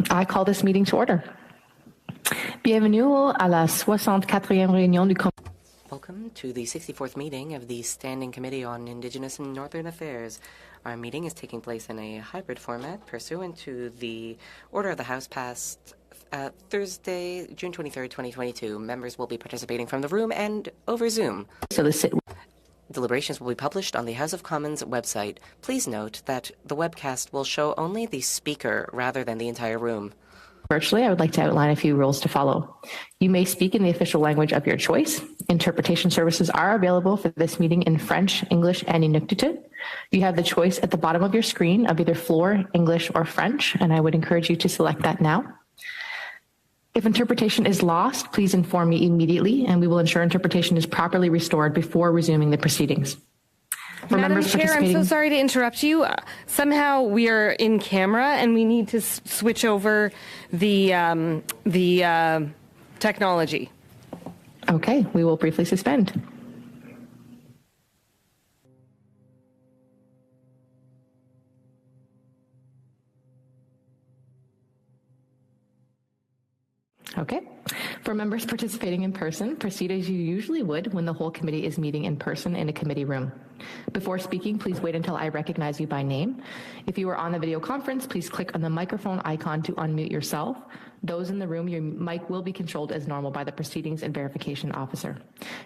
I call this meeting to order. Bienvenue à la 64e réunion du Welcome to the 64th meeting of the Standing Committee on Indigenous and Northern Affairs. Our meeting is taking place in a hybrid format pursuant to the order of the House passed Thursday, June 23rd, 2022. Members will be participating from the room and over Zoom. Deliberations will be published on the House of Commons website. Please note that the webcast will show only the speaker rather than the entire room. Virtually, I would like to outline a few rules to follow. You may speak in the official language of your choice. Interpretation services are available for this meeting in French, English, and Inuktitut. You have the choice at the bottom of your screen of either Floor, English, or French, and I would encourage you to select that now. If interpretation is lost, please inform me immediately, and we will ensure interpretation is properly restored before resuming the proceedings. For Madam Chair, I'm so sorry to interrupt you. Somehow we are in camera, and we need to switch over the technology. Okay, we will briefly suspend. Okay. For members participating in person, proceed as you usually would when the whole committee is meeting in person in a committee room. Before speaking, please wait until I recognize you by name. If you are on the video conference, please click on the microphone icon to unmute yourself. Those in the room, your mic will be controlled as normal by the Proceedings and Verification Officer.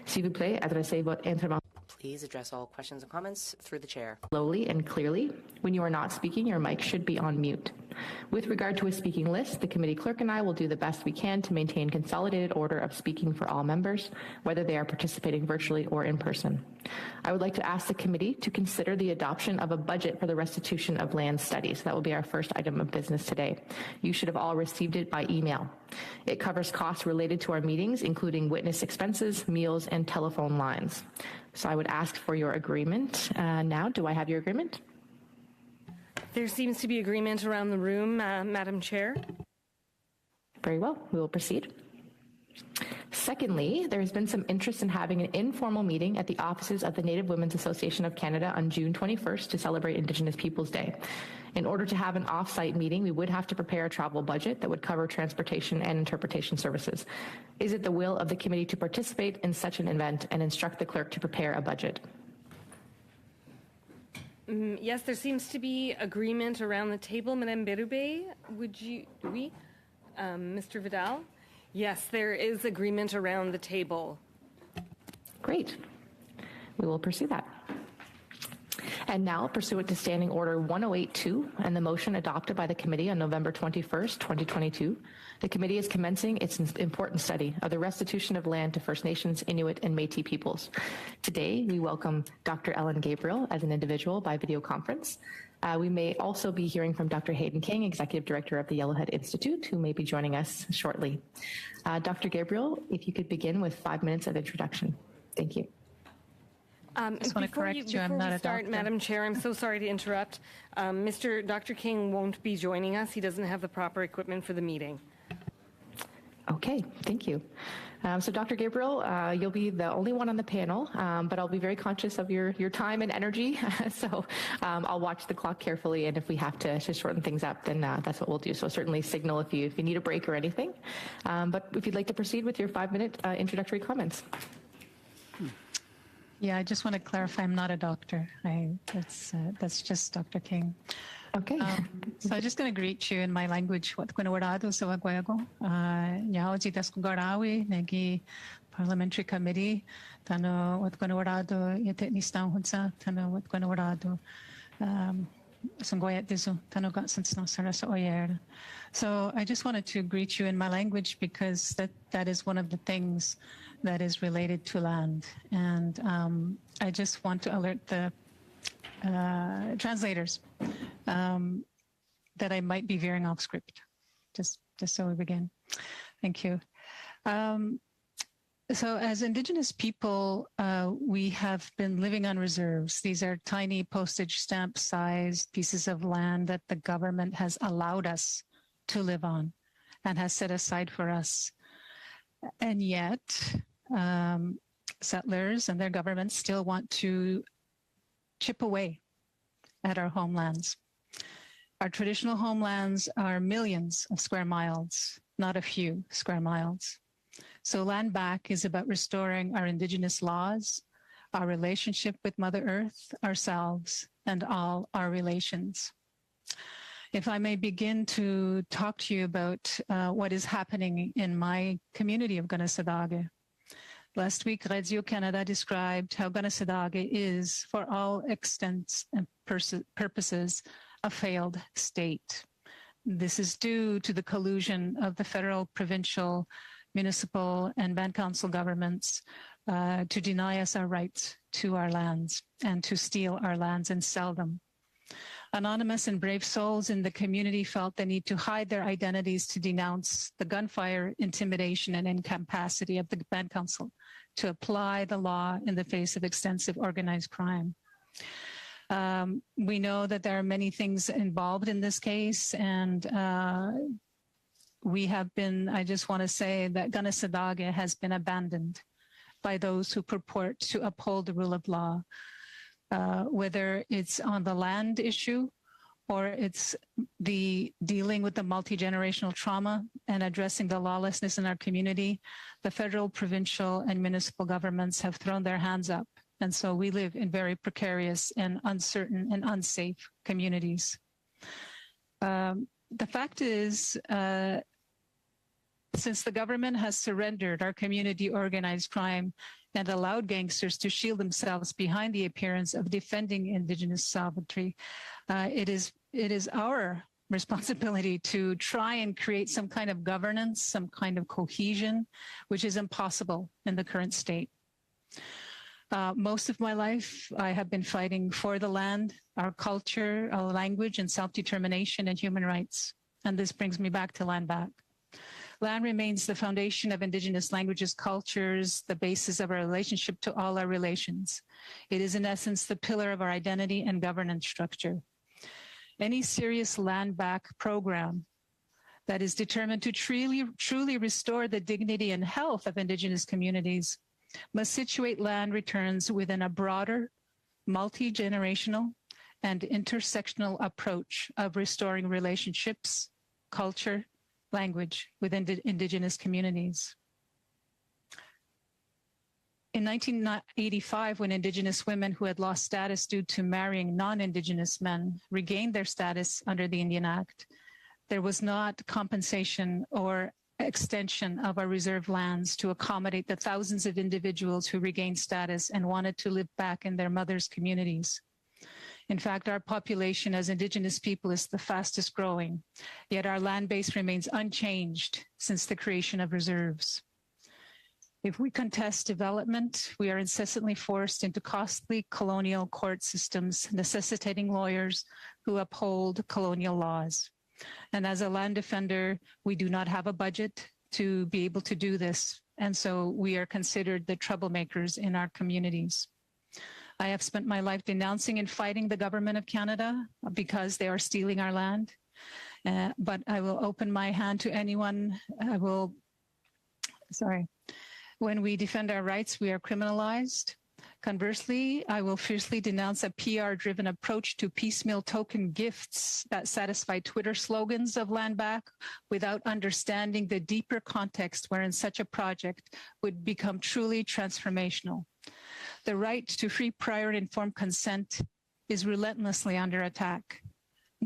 S'il vous plaît, adressez votre intervention. Please address all questions and comments through the chair. Slowly and clearly. When you are not speaking, your mic should be on mute. With regard to a speaking list, the committee clerk and I will do the best we can to maintain consolidated order of speaking for all members, whether they are participating virtually or in person. I would like to ask the committee to consider the adoption of a budget for the restitution of land studies. That will be our first item of business today. You should have all received it by email. It covers costs related to our meetings, including witness expenses, meals, and telephone lines. So I would ask for your agreement. Now, do I have your agreement? There seems to be agreement around the room, Madam Chair. Very well, we will proceed. Secondly, there has been some interest in having an informal meeting at the offices of the Native Women's Association of Canada on June 21st to celebrate Indigenous Peoples Day. In order to have an off-site meeting, we would have to prepare a travel budget that would cover transportation and interpretation services. Is it the will of the committee to participate in such an event and instruct the clerk to prepare a budget? Yes, there seems to be agreement around the table. Madame Berube, would you, Mr. Vidal? Yes, there is agreement around the table. Great. We will pursue that. And now, pursuant to Standing Order 1082 and the motion adopted by the committee on November 21st, 2022, the committee is commencing its important study of the restitution of land to First Nations, Inuit, and Métis peoples. Today, we welcome Dr. Ellen Gabriel as an individual by video conference. We may also be hearing from Dr. Hayden King, Executive Director of the Yellowhead Institute, who may be joining us shortly. Dr. Gabriel, if you could begin with 5 minutes of introduction. Thank you. Before we start, Madam Chair, I'm so sorry to interrupt. Dr. King won't be joining us. He doesn't have the proper equipment for the meeting. Okay, thank you. So Dr. Gabriel, you'll be the only one on the panel, but I'll be very conscious of your time and energy. So I'll watch the clock carefully, and if we have to shorten things up, then that's what we'll do. So certainly signal if you need a break or anything. But if you'd like to proceed with your 5-minute introductory comments. Yeah, I just want to clarify, I'm not a doctor. That's just Dr. King. Okay. So I'm just going to greet you in my language. What kuna warado sa wagwago? Nyaoji daskuгarawi negi parliamentary committee. Tano what kuna warado yete nistan hunsa. Tano what kuna warado sangoyat dizu. Tano got since no sarasa oyer. So I just wanted to greet you in my language because that is one of the things that is related to land. And I just want to alert the translators that I might be veering off script, just so we begin. Thank you. So as Indigenous people, we have been living on reserves. These are tiny postage stamp sized pieces of land that the government has allowed us to live on and has set aside for us. And yet, settlers and their governments still want to chip away at our homelands. Our traditional homelands are millions of square miles, not a few square miles. So land back is about restoring our Indigenous laws, our relationship with Mother Earth, ourselves, and all our relations. If I may begin to talk to you about what is happening in my community of Kanesatake. Last week, Radio-Canada described how Kanesatake is, for all extents and purposes, a failed state. This is due to the collusion of the federal, provincial, municipal, and band council governments to deny us our rights to our lands and to steal our lands and sell them. Anonymous and brave souls in the community felt the need to hide their identities to denounce the gunfire, intimidation, and incapacity of the band council to apply the law in the face of extensive organized crime. We know that there are many things involved in this case, and we have been, I just want to say that Kanesatake has been abandoned by those who purport to uphold the rule of law, whether it's on the land issue or it's the dealing with the multi-generational trauma and addressing the lawlessness in our community. The federal, provincial, and municipal governments have thrown their hands up. And so we live in very precarious and uncertain and unsafe communities. The fact is, since the government has surrendered our community organized crime and allowed gangsters to shield themselves behind the appearance of defending Indigenous sovereignty, it is our responsibility to try and create some kind of governance, some kind of cohesion, which is impossible in the current state. Most of my life, I have been fighting for the land, our culture, our language, and self-determination and human rights. And this brings me back to land back. Land remains the foundation of Indigenous languages, cultures, the basis of our relationship to all our relations. It is, in essence, the pillar of our identity and governance structure. Any serious land back program that is determined to truly restore the dignity and health of Indigenous communities must situate land returns within a broader, multi-generational, and intersectional approach of restoring relationships, culture, language within Indigenous communities. In 1985, when Indigenous women who had lost status due to marrying non-Indigenous men regained their status under the Indian Act, there was not compensation or extension of our reserve lands to accommodate the thousands of individuals who regained status and wanted to live back in their mothers' communities. In fact, our population as Indigenous people is the fastest growing, yet our land base remains unchanged since the creation of reserves. If we contest development, we are incessantly forced into costly colonial court systems, necessitating lawyers who uphold colonial laws. And as a land defender, we do not have a budget to be able to do this. And so we are considered the troublemakers in our communities. I have spent my life denouncing and fighting the government of Canada because they are stealing our land. But I will open my hand to anyone. When we defend our rights, we are criminalized. Conversely, I will fiercely denounce a PR-driven approach to piecemeal token gifts that satisfy Twitter slogans of land back without understanding the deeper context wherein such a project would become truly transformational. The right to free, prior, and informed consent is relentlessly under attack,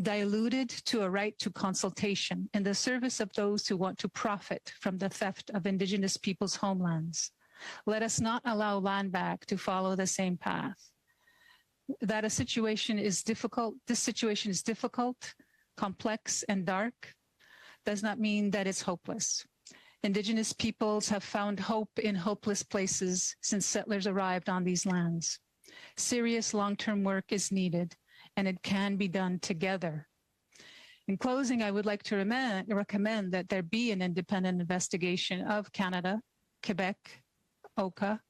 diluted to a right to consultation in the service of those who want to profit from the theft of Indigenous people's homelands. Let us not allow land back to follow the same path. That this situation is difficult, complex, and dark, does not mean that it's hopeless. Indigenous peoples have found hope in hopeless places since settlers arrived on these lands. Serious long-term work is needed, and it can be done together. In closing, I would like to recommend that there be an independent investigation of Canada, Quebec, Oka,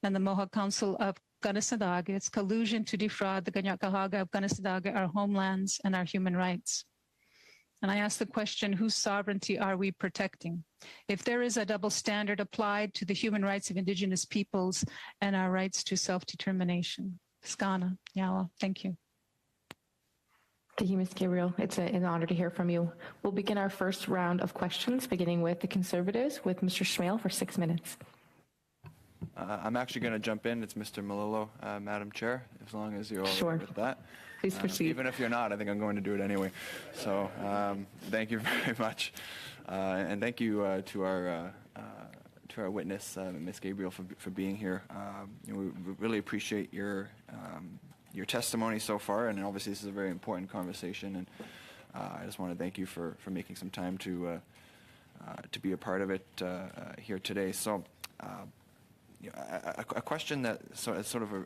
and the Mohawk Council of Kanesatake, its collusion to defraud the Kanien'kehá:ka of Kanesatake, our homelands, and our human rights. And I ask the question, whose sovereignty are we protecting? If there is a double standard applied to the human rights of Indigenous peoples and our rights to self-determination. Skana, Yawa, thank you. Thank you, Ms. Gabriel. It's an honor to hear from you. We'll begin our first round of questions, beginning with the Conservatives, with Mr. Schmale for 6 minutes. I'm actually going to jump in. It's Mr. Malillo, Madam Chair, as long as you're all Sure. right with that. Please proceed. Even if you're not, I think I'm going to do it anyway. So thank you very much. And thank you to our witness, Ms. Gabriel, for being here. We really appreciate your testimony so far, and obviously this is a very important conversation, and I just want to thank you for making some time to be a part of it here today. So a question that sort of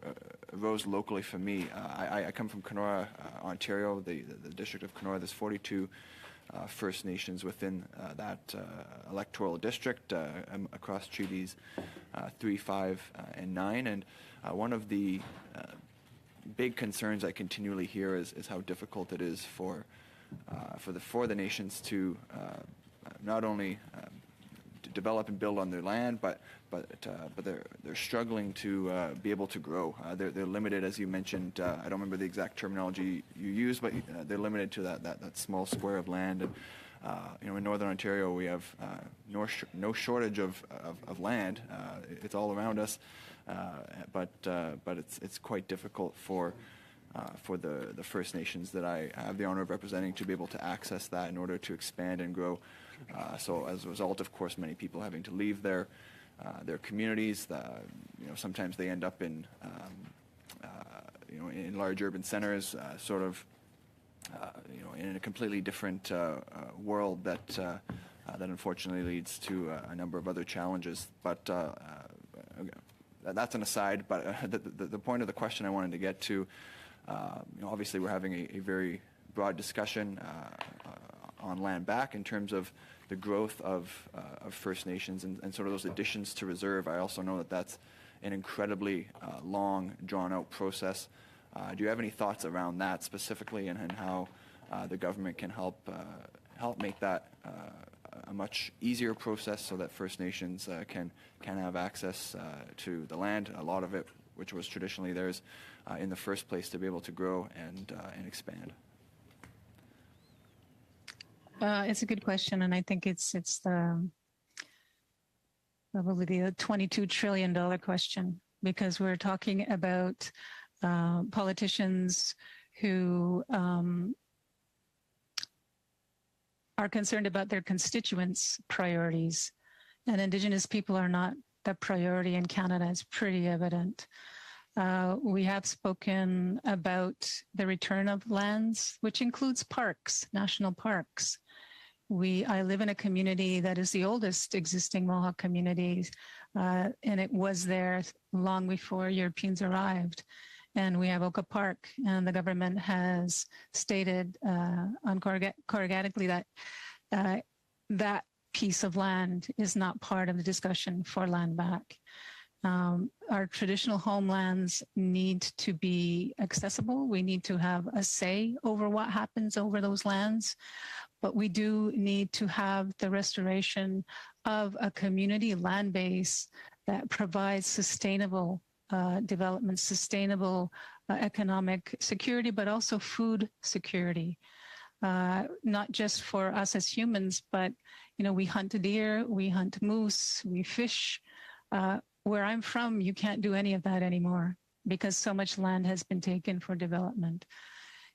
arose locally for me. I come from Kenora, Ontario, the district of Kenora. There's 42 First Nations within that electoral district across treaties 3, 5, and 9. And one of the big concerns I continually hear is how difficult it is for the nations to not only to develop and build on their land, but they're struggling to be able to grow. They're limited, as you mentioned. I don't remember the exact terminology you used, but they're limited to that small square of land. And in Northern Ontario, we have no shortage of land. It's all around us, but it's quite difficult for the First Nations that I have the honor of representing to be able to access that in order to expand and grow. So as a result, of course, many people having to leave their communities. Sometimes they end up in in large urban centers, in a completely different world that unfortunately leads to a number of other challenges. But that's an aside. But the point of the question I wanted to get to, obviously we're having a very broad discussion on land back in terms of the growth of First Nations and sort of those additions to reserve. I also know that that's an incredibly long, drawn-out process. Do you have any thoughts around that specifically, and how the government can help make that a much easier process so that First Nations can have access to the land, a lot of it which was traditionally theirs in the first place, to be able to grow and expand? It's a good question, and I think it's probably the $22 trillion question, because we're talking about politicians who are concerned about their constituents' priorities, and Indigenous people are not the priority in Canada. It's pretty evident. We have spoken about the return of lands, which includes parks, national parks. I live in a community that is the oldest existing Mohawk community, and it was there long before Europeans arrived. And we have Oka Park, and the government has stated uncorrugatically that that piece of land is not part of the discussion for land back. Our traditional homelands need to be accessible. We need to have a say over what happens over those lands. But we do need to have the restoration of a community land base that provides sustainable development, sustainable economic security, but also food security. Not just for us as humans, but we hunt deer, we hunt moose, we fish. Where I'm from, you can't do any of that anymore because so much land has been taken for development.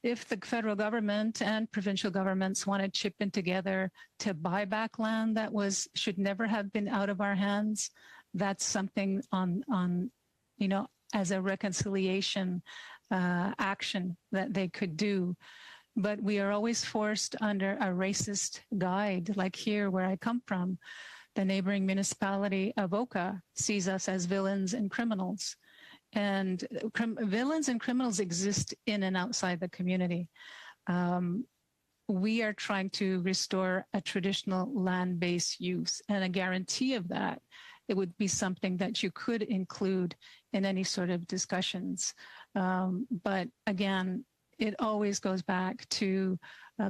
If the federal government and provincial governments want to chip in together to buy back land that should never have been out of our hands, that's something on as a reconciliation action that they could do. But we are always forced under a racist guide, like here where I come from. The neighboring municipality of Oka sees us as villains and criminals. And villains and criminals exist in and outside the community. We are trying to restore a traditional land-based use, and a guarantee of that, it would be something that you could include in any sort of discussions. But again, it always goes back to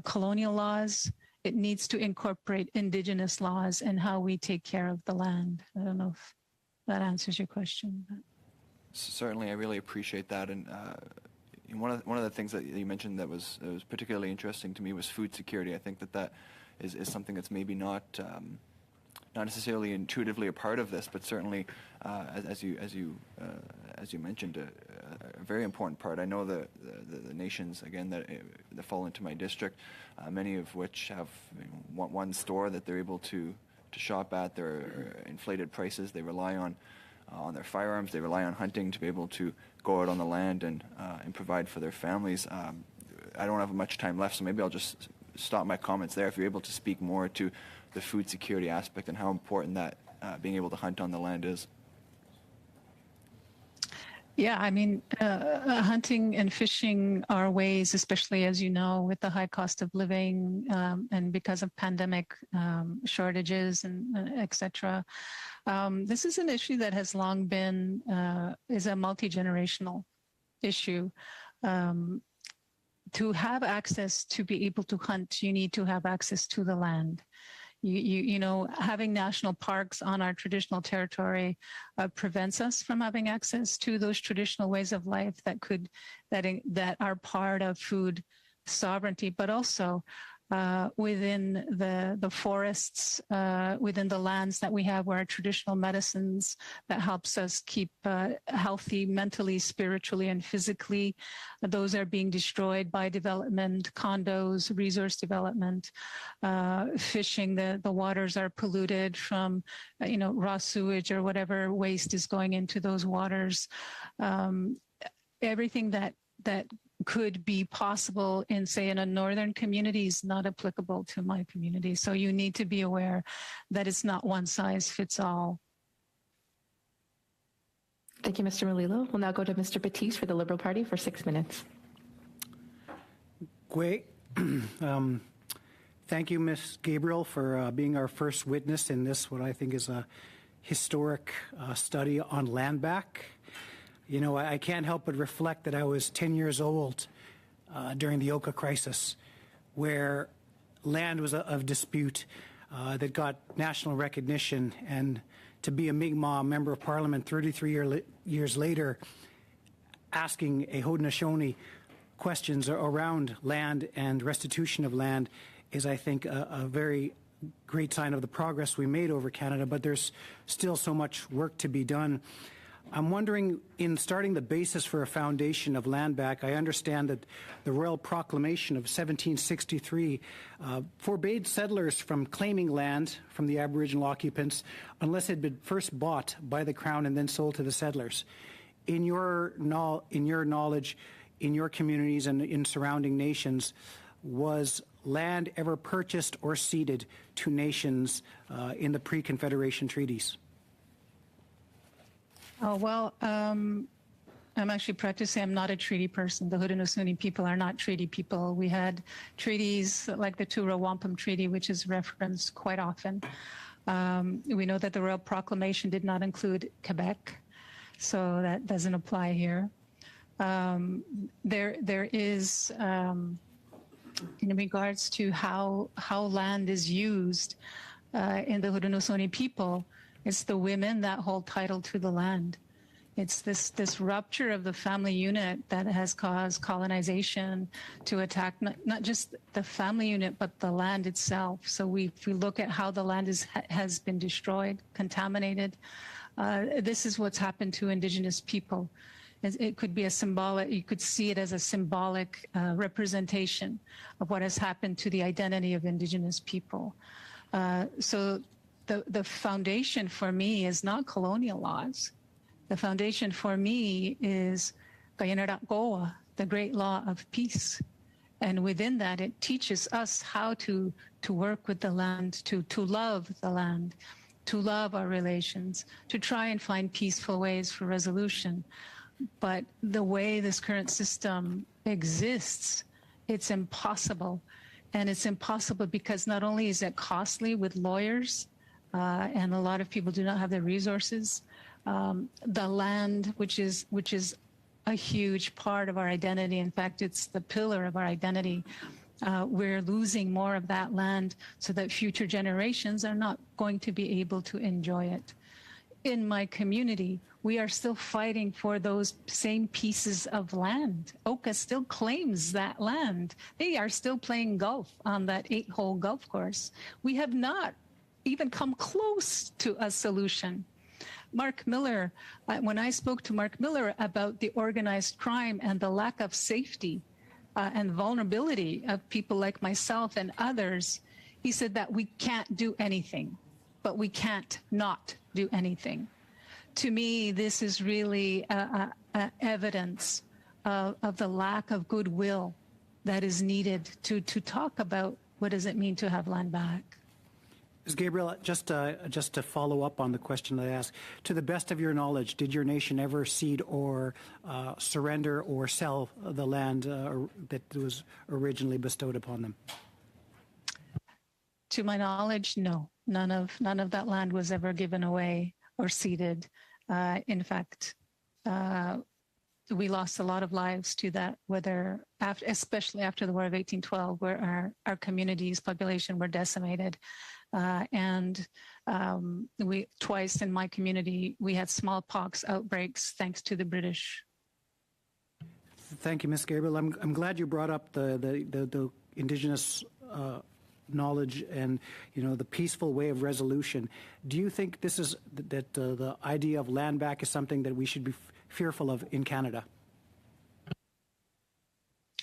colonial laws. It needs to incorporate Indigenous laws and how we take care of the land. I don't know if that answers your question. But. Certainly, I really appreciate that. And one of the things that you mentioned that was particularly interesting to me was food security. I think that is something that's maybe not necessarily intuitively a part of this, but certainly as you mentioned, a very important part. I know the nations again that fall into my district, many of which have one store that they're able to shop at. Their inflated prices. They rely on their firearms. They rely on hunting to be able to go out on the land and provide for their families. I don't have much time left, so maybe I'll just stop my comments there. If you're able to speak more to the food security aspect and how important that being able to hunt on the land is. Yeah, I mean, hunting and fishing are ways, especially as you know, with the high cost of living and because of pandemic shortages and et cetera. This is an issue that has long been, is a multi-generational issue. To have access to be able to hunt, you need to have access to the land. You know, having national parks on our traditional territory prevents us from having access to those traditional ways of life that are part of food sovereignty, but also within the forests, within the lands that we have, where our traditional medicines that helps us keep healthy mentally, spiritually, and physically, those are being destroyed by development, condos, resource development, fishing. The waters are polluted from, raw sewage or whatever waste is going into those waters. Everything that could be possible in a northern community is not applicable to my community. So you need to be aware that it's not one size fits all. Thank you, Mr. Melillo. We'll now go to Mr. Batiste for the Liberal Party for 6 minutes. Great. Thank you, Ms. Gabriel, for being our first witness in this, what I think is a historic study on land back. You know, I can't help but reflect that I was 10 years old during the Oka crisis, where land was of dispute that got national recognition. And to be a Mi'kmaq member of Parliament 33 years later, asking a Haudenosaunee questions around land and restitution of land is, I think, a very great sign of the progress we made over Canada, but there's still so much work to be done. I'm wondering, in starting the basis for a foundation of land back, I understand that the Royal Proclamation of 1763 forbade settlers from claiming land from the Aboriginal occupants unless it had been first bought by the Crown and then sold to the settlers. In your knowledge, in your communities and in surrounding nations, was land ever purchased or ceded to nations in the pre-Confederation treaties? Oh, well, I'm actually proud to say I'm not a treaty person. The Haudenosaunee people are not treaty people. We had treaties like the Tura Wampum Treaty, which is referenced quite often. We know that the Royal Proclamation did not include Quebec, so that doesn't apply here. There is, in regards to how land is used in the Haudenosaunee people, it's the women that hold title to the land. It's this rupture of the family unit that has caused colonization to attack not just the family unit, but the land itself. So if we look at how the land has been destroyed, contaminated, this is what's happened to Indigenous people. It could be you could see it as a symbolic representation of what has happened to the identity of Indigenous people. So the foundation for me is not colonial laws. The foundation for me is Kayanarak, the great law of peace. And within that, it teaches us how to work with the land, to love the land, to love our relations, to try and find peaceful ways for resolution. But the way this current system exists, it's impossible. And it's impossible because not only is it costly with lawyers, and a lot of people do not have the resources. The land, which is a huge part of our identity. In fact, it's the pillar of our identity. We're losing more of that land so that future generations are not going to be able to enjoy it. in my community, we are still fighting for those same pieces of land. Oka still claims that land. They are still playing golf on that 8-hole golf course. We have not even come close to a solution. Mark Miller, when I spoke to Mark Miller about the organized crime and the lack of safety and vulnerability of people like myself and others, he said that we can't do anything, but we can't not do anything. To me, this is really evidence of the lack of goodwill that is needed to talk about what does it mean to have land back. Ms. Gabriel, just to follow up on the question that I asked, to the best of your knowledge, did your nation ever cede or surrender or sell the land that was originally bestowed upon them? To my knowledge, no. None of that land was ever given away or ceded. In fact, we lost a lot of lives to that, especially after the War of 1812, where our communities, population were decimated. We twice in my community, we had smallpox outbreaks thanks to the British. Thank you, Ms. Gabriel. I'm glad you brought up the Indigenous knowledge and the peaceful way of resolution. Do you think this is that the idea of land back is something that we should be fearful of in Canada?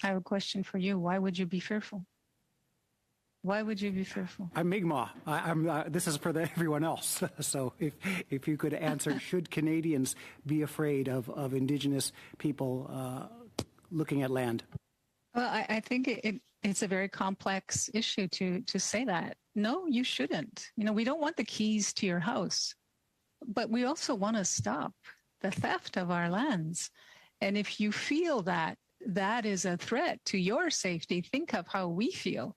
I have a question for you. Why would you be fearful? Why would you be fearful? I'm Mi'kmaq. This is for everyone else. So if you could answer, should Canadians be afraid of Indigenous people looking at land? Well, I think it's a very complex issue to say that. No, you shouldn't. We don't want the keys to your house, but we also want to stop the theft of our lands. And if you feel that that is a threat to your safety, think of how we feel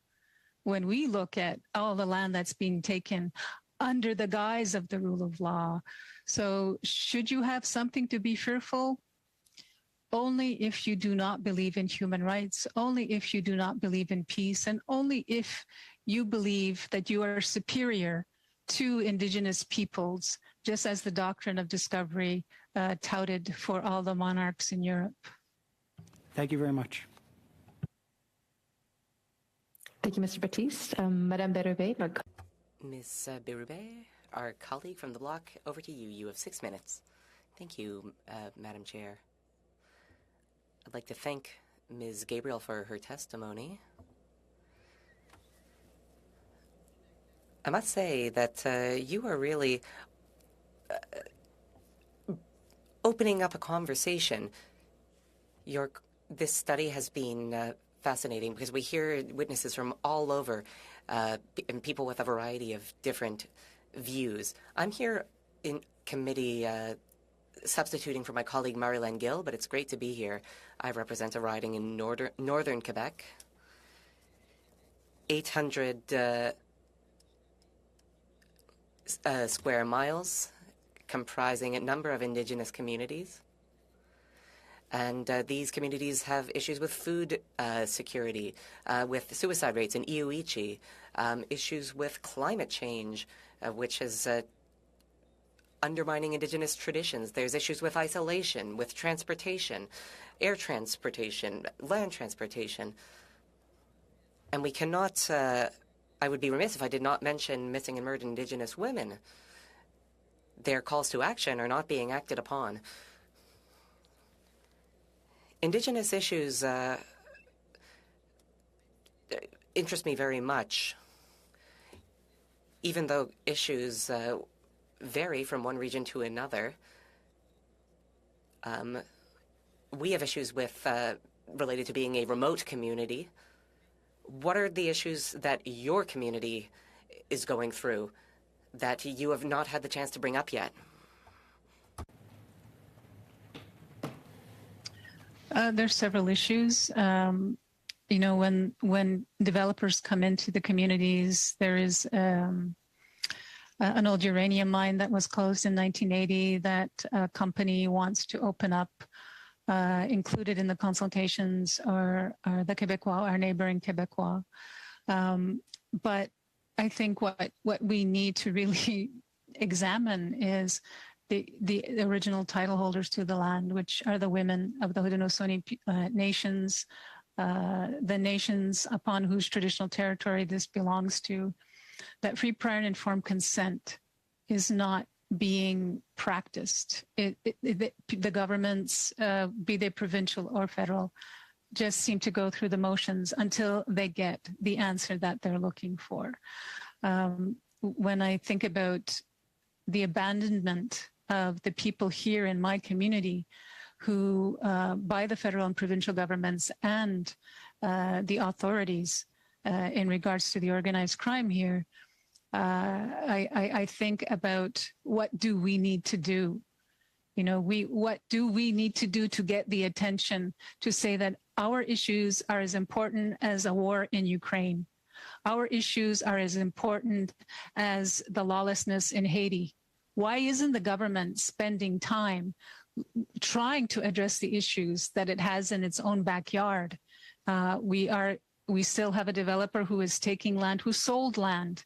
when we look at all the land that's being taken under the guise of the rule of law. So should you have something to be fearful? Only if you do not believe in human rights, only if you do not believe in peace, and only if you believe that you are superior to Indigenous peoples, just as the doctrine of discovery touted for all the monarchs in Europe. Thank you very much. Thank you, Mr. Baptiste. Madame Berube. Ms. Berube, our colleague from the bloc, over to you. You have 6 minutes. Thank you, Madam Chair. I'd like to thank Ms. Gabriel for her testimony. I must say that you are really opening up a conversation. This study has been fascinating because we hear witnesses from all over and people with a variety of different views. I'm here in committee substituting for my colleague Marilyn Gill, but it's great to be here. I represent a riding in northern Quebec, 800 square miles, comprising a number of Indigenous communities. And these communities have issues with food security, with suicide rates in Iuichi, issues with climate change, which is undermining Indigenous traditions. There's issues with isolation, with transportation, air transportation, land transportation. And we cannot, I would be remiss if I did not mention missing and murdered Indigenous women. Their calls to action are not being acted upon. Indigenous issues interest me very much, even though issues vary from one region to another. We have issues with related to being a remote community. What are the issues that your community is going through that you have not had the chance to bring up yet? There's several issues. When developers come into the communities, there is an old uranium mine that was closed in 1980 that a company wants to open up. Included in the consultations are the Quebecois, our neighboring Quebecois. But I think what we need to really examine is the original title holders to the land, which are the women of the Haudenosaunee nations, the nations upon whose traditional territory this belongs to, that free, prior, and informed consent is not being practiced. The governments, be they provincial or federal, just seem to go through the motions until they get the answer that they're looking for. When I think about the abandonment of the people here in my community who, by the federal and provincial governments and the authorities in regards to the organized crime here, I think about what do we need to do? You know, what do we need to do to get the attention to say that our issues are as important as a war in Ukraine? Our issues are as important as the lawlessness in Haiti. Why isn't the government spending time trying to address the issues that it has in its own backyard? We still have a developer who is taking land, who sold land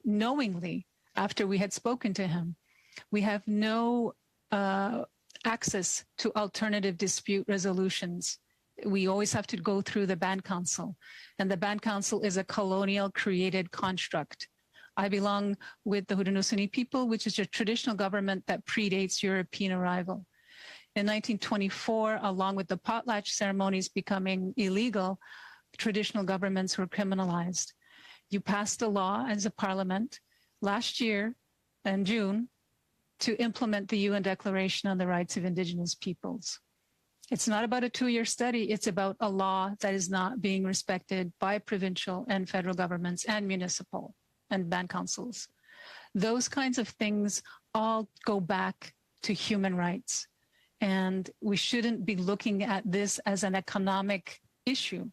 knowingly after we had spoken to him. We have no access to alternative dispute resolutions. We always have to go through the Band Council, and the Band Council is a colonial created construct. I belong with the Haudenosaunee people, which is a traditional government that predates European arrival. In 1924, along with the potlatch ceremonies becoming illegal, traditional governments were criminalized. You passed a law as a parliament last year in June to implement the UN Declaration on the Rights of Indigenous Peoples. It's not about a 2-year study. It's about a law that is not being respected by provincial and federal governments and municipal and band councils. Those kinds of things all go back to human rights. And we shouldn't be looking at this as an economic issue.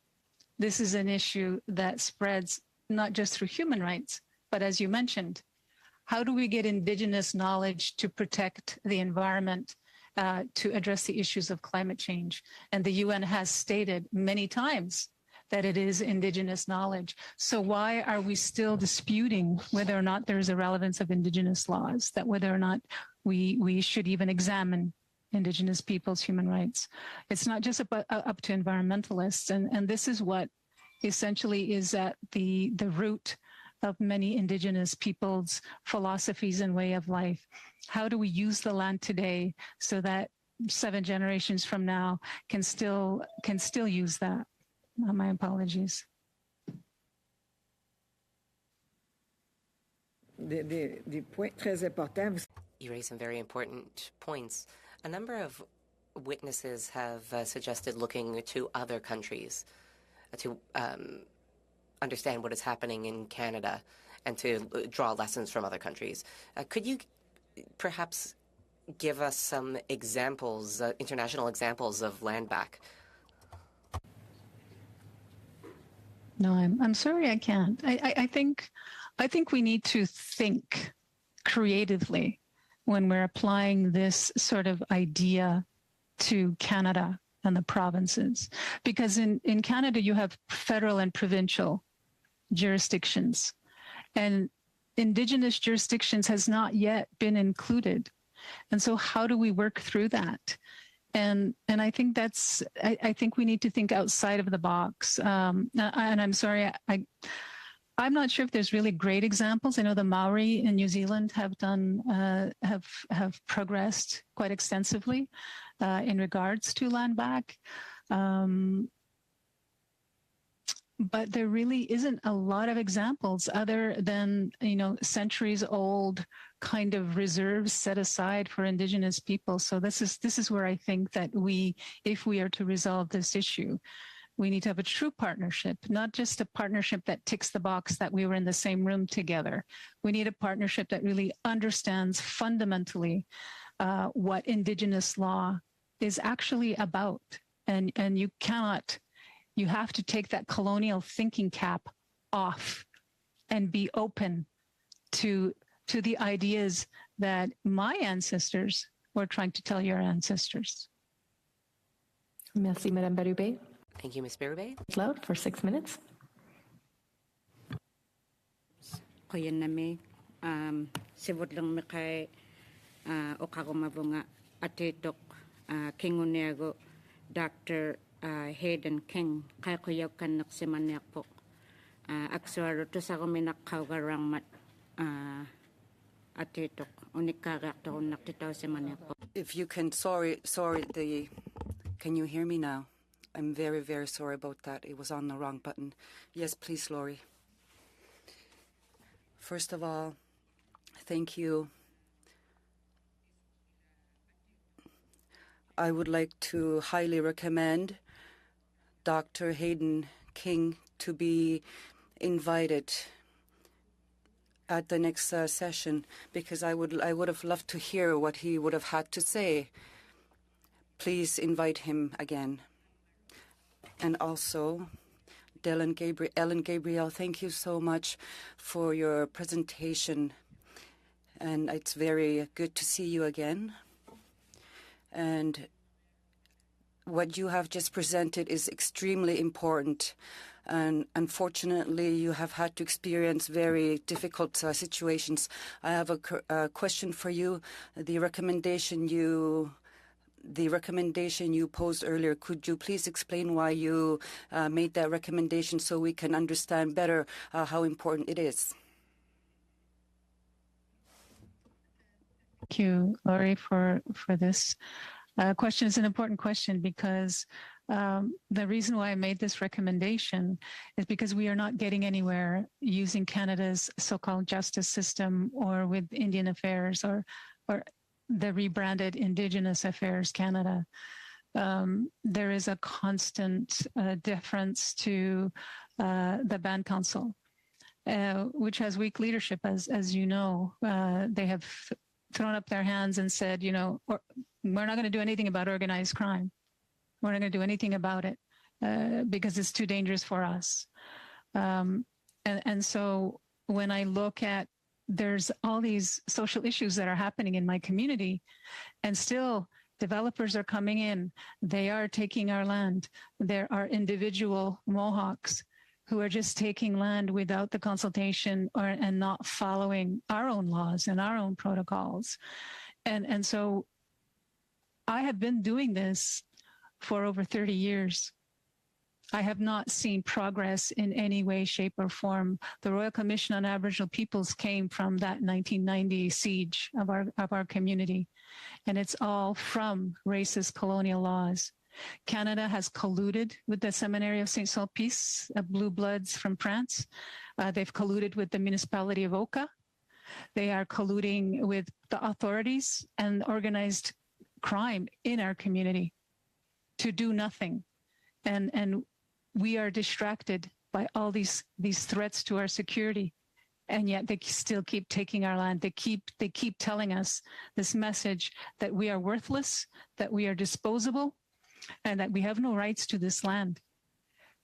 This is an issue that spreads not just through human rights, but as you mentioned, how do we get Indigenous knowledge to protect the environment, to address the issues of climate change? And the UN has stated many times that it is Indigenous knowledge. So why are we still disputing whether or not there is a relevance of Indigenous laws, that whether or not we should even examine Indigenous people's human rights? It's not just up to environmentalists. And this is what essentially is at the root of many Indigenous people's philosophies and way of life. How do we use the land today so that 7 generations from now can still use that? My apologies. Des points très importants. You raise some very important points. A number of witnesses have suggested looking to other countries to understand what is happening in Canada and to draw lessons from other countries. Could you perhaps give us some examples, international examples of land back? No, I'm sorry, I can't. I think we need to think creatively when we're applying this sort of idea to Canada and the provinces, because in Canada you have federal and provincial jurisdictions, and Indigenous jurisdictions has not yet been included. And so how do we work through that? And I think I think we need to think outside of the box. And I'm sorry, I'm not sure if there's really great examples. I know the Maori in New Zealand have done have progressed quite extensively in regards to land back. But there really isn't a lot of examples other than, centuries old kind of reserves set aside for Indigenous people. So this is where I think that if we are to resolve this issue, we need to have a true partnership, not just a partnership that ticks the box that we were in the same room together. We need a partnership that really understands fundamentally what Indigenous law is actually about. And you have to take that colonial thinking cap off and be open to the ideas that my ancestors were trying to tell your ancestors. Merci, Madame Berube. Thank you, Ms. Berube. Loud for 6 minutes. Koyaname, sivot lang makay okagomavunga atetok kingunego Dr. Hayden King kayakuyaw kanak semaniak po aksuaro to sa kuminak kaugarang mat atetok unikagak to unak titaw semaniak po. If you can, can you hear me now? I'm very, very sorry about that. It was on the wrong button. Yes, please, Lori. First of all, thank you. I would like to highly recommend Dr. Hayden King to be invited at the next session, because I would have loved to hear what he would have had to say. Please invite him again. And also, Ellen Gabriel, thank you so much for your presentation. And it's very good to see you again. And what you have just presented is extremely important. And unfortunately, you have had to experience very difficult situations. I have a question for you. The recommendation you posed earlier, could you please explain why you made that recommendation so we can understand better how important it is? Thank you, Laurie, for this question. Is an important question because the reason why I made this recommendation is because we are not getting anywhere using Canada's so-called justice system or with Indian Affairs or the rebranded Indigenous Affairs Canada. There is a constant deference to the Band Council, which has weak leadership, as you know. They have thrown up their hands and said, we're not going to do anything about organized crime. We're not going to do anything about it because it's too dangerous for us. And so when I look at, there's all these social issues that are happening in my community, and still developers are coming in. They are taking our land. There are individual Mohawks who are just taking land without the consultation and not following our own laws and our own protocols. And so I have been doing this for over 30 years. I have not seen progress in any way, shape, or form. The Royal Commission on Aboriginal Peoples came from that 1990 siege of our community, and it's all from racist colonial laws. Canada has colluded with the Seminary of St. Sulpice, Blue Bloods from France. They've colluded with the municipality of Oka. They are colluding with the authorities and organized crime in our community to do nothing. And we are distracted by all these threats to our security, and yet they still keep taking our land. They keep telling us this message that we are worthless, that we are disposable, and that we have no rights to this land.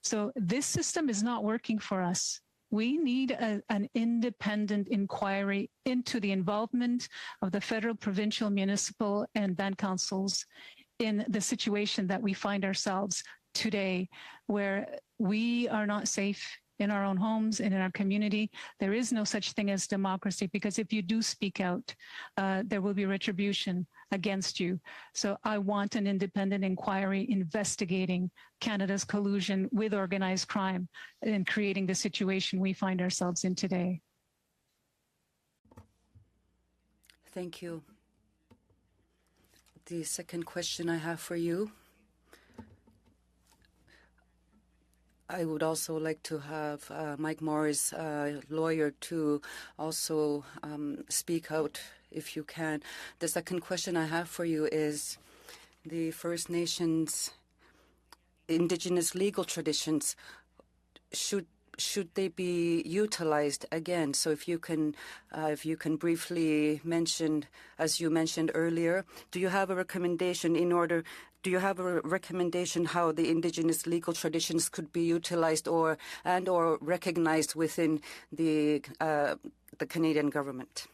So this system is not working for us. We need an independent inquiry into the involvement of the federal, provincial, municipal, and band councils in the situation that we find ourselves today, where we are not safe in our own homes and in our community. There is no such thing as democracy, because if you do speak out, there will be retribution against you. So I want an independent inquiry investigating Canada's collusion with organized crime and creating the situation we find ourselves in today. Thank you. The second question I have for you, I would also like to have Mike Morris, lawyer, to also speak out if you can. The second question I have for you is the First Nations Indigenous legal traditions. Should they be utilized again? So if you can briefly mention, as you mentioned earlier, do you have a recommendation how the Indigenous legal traditions could be utilized or recognized within the Canadian government?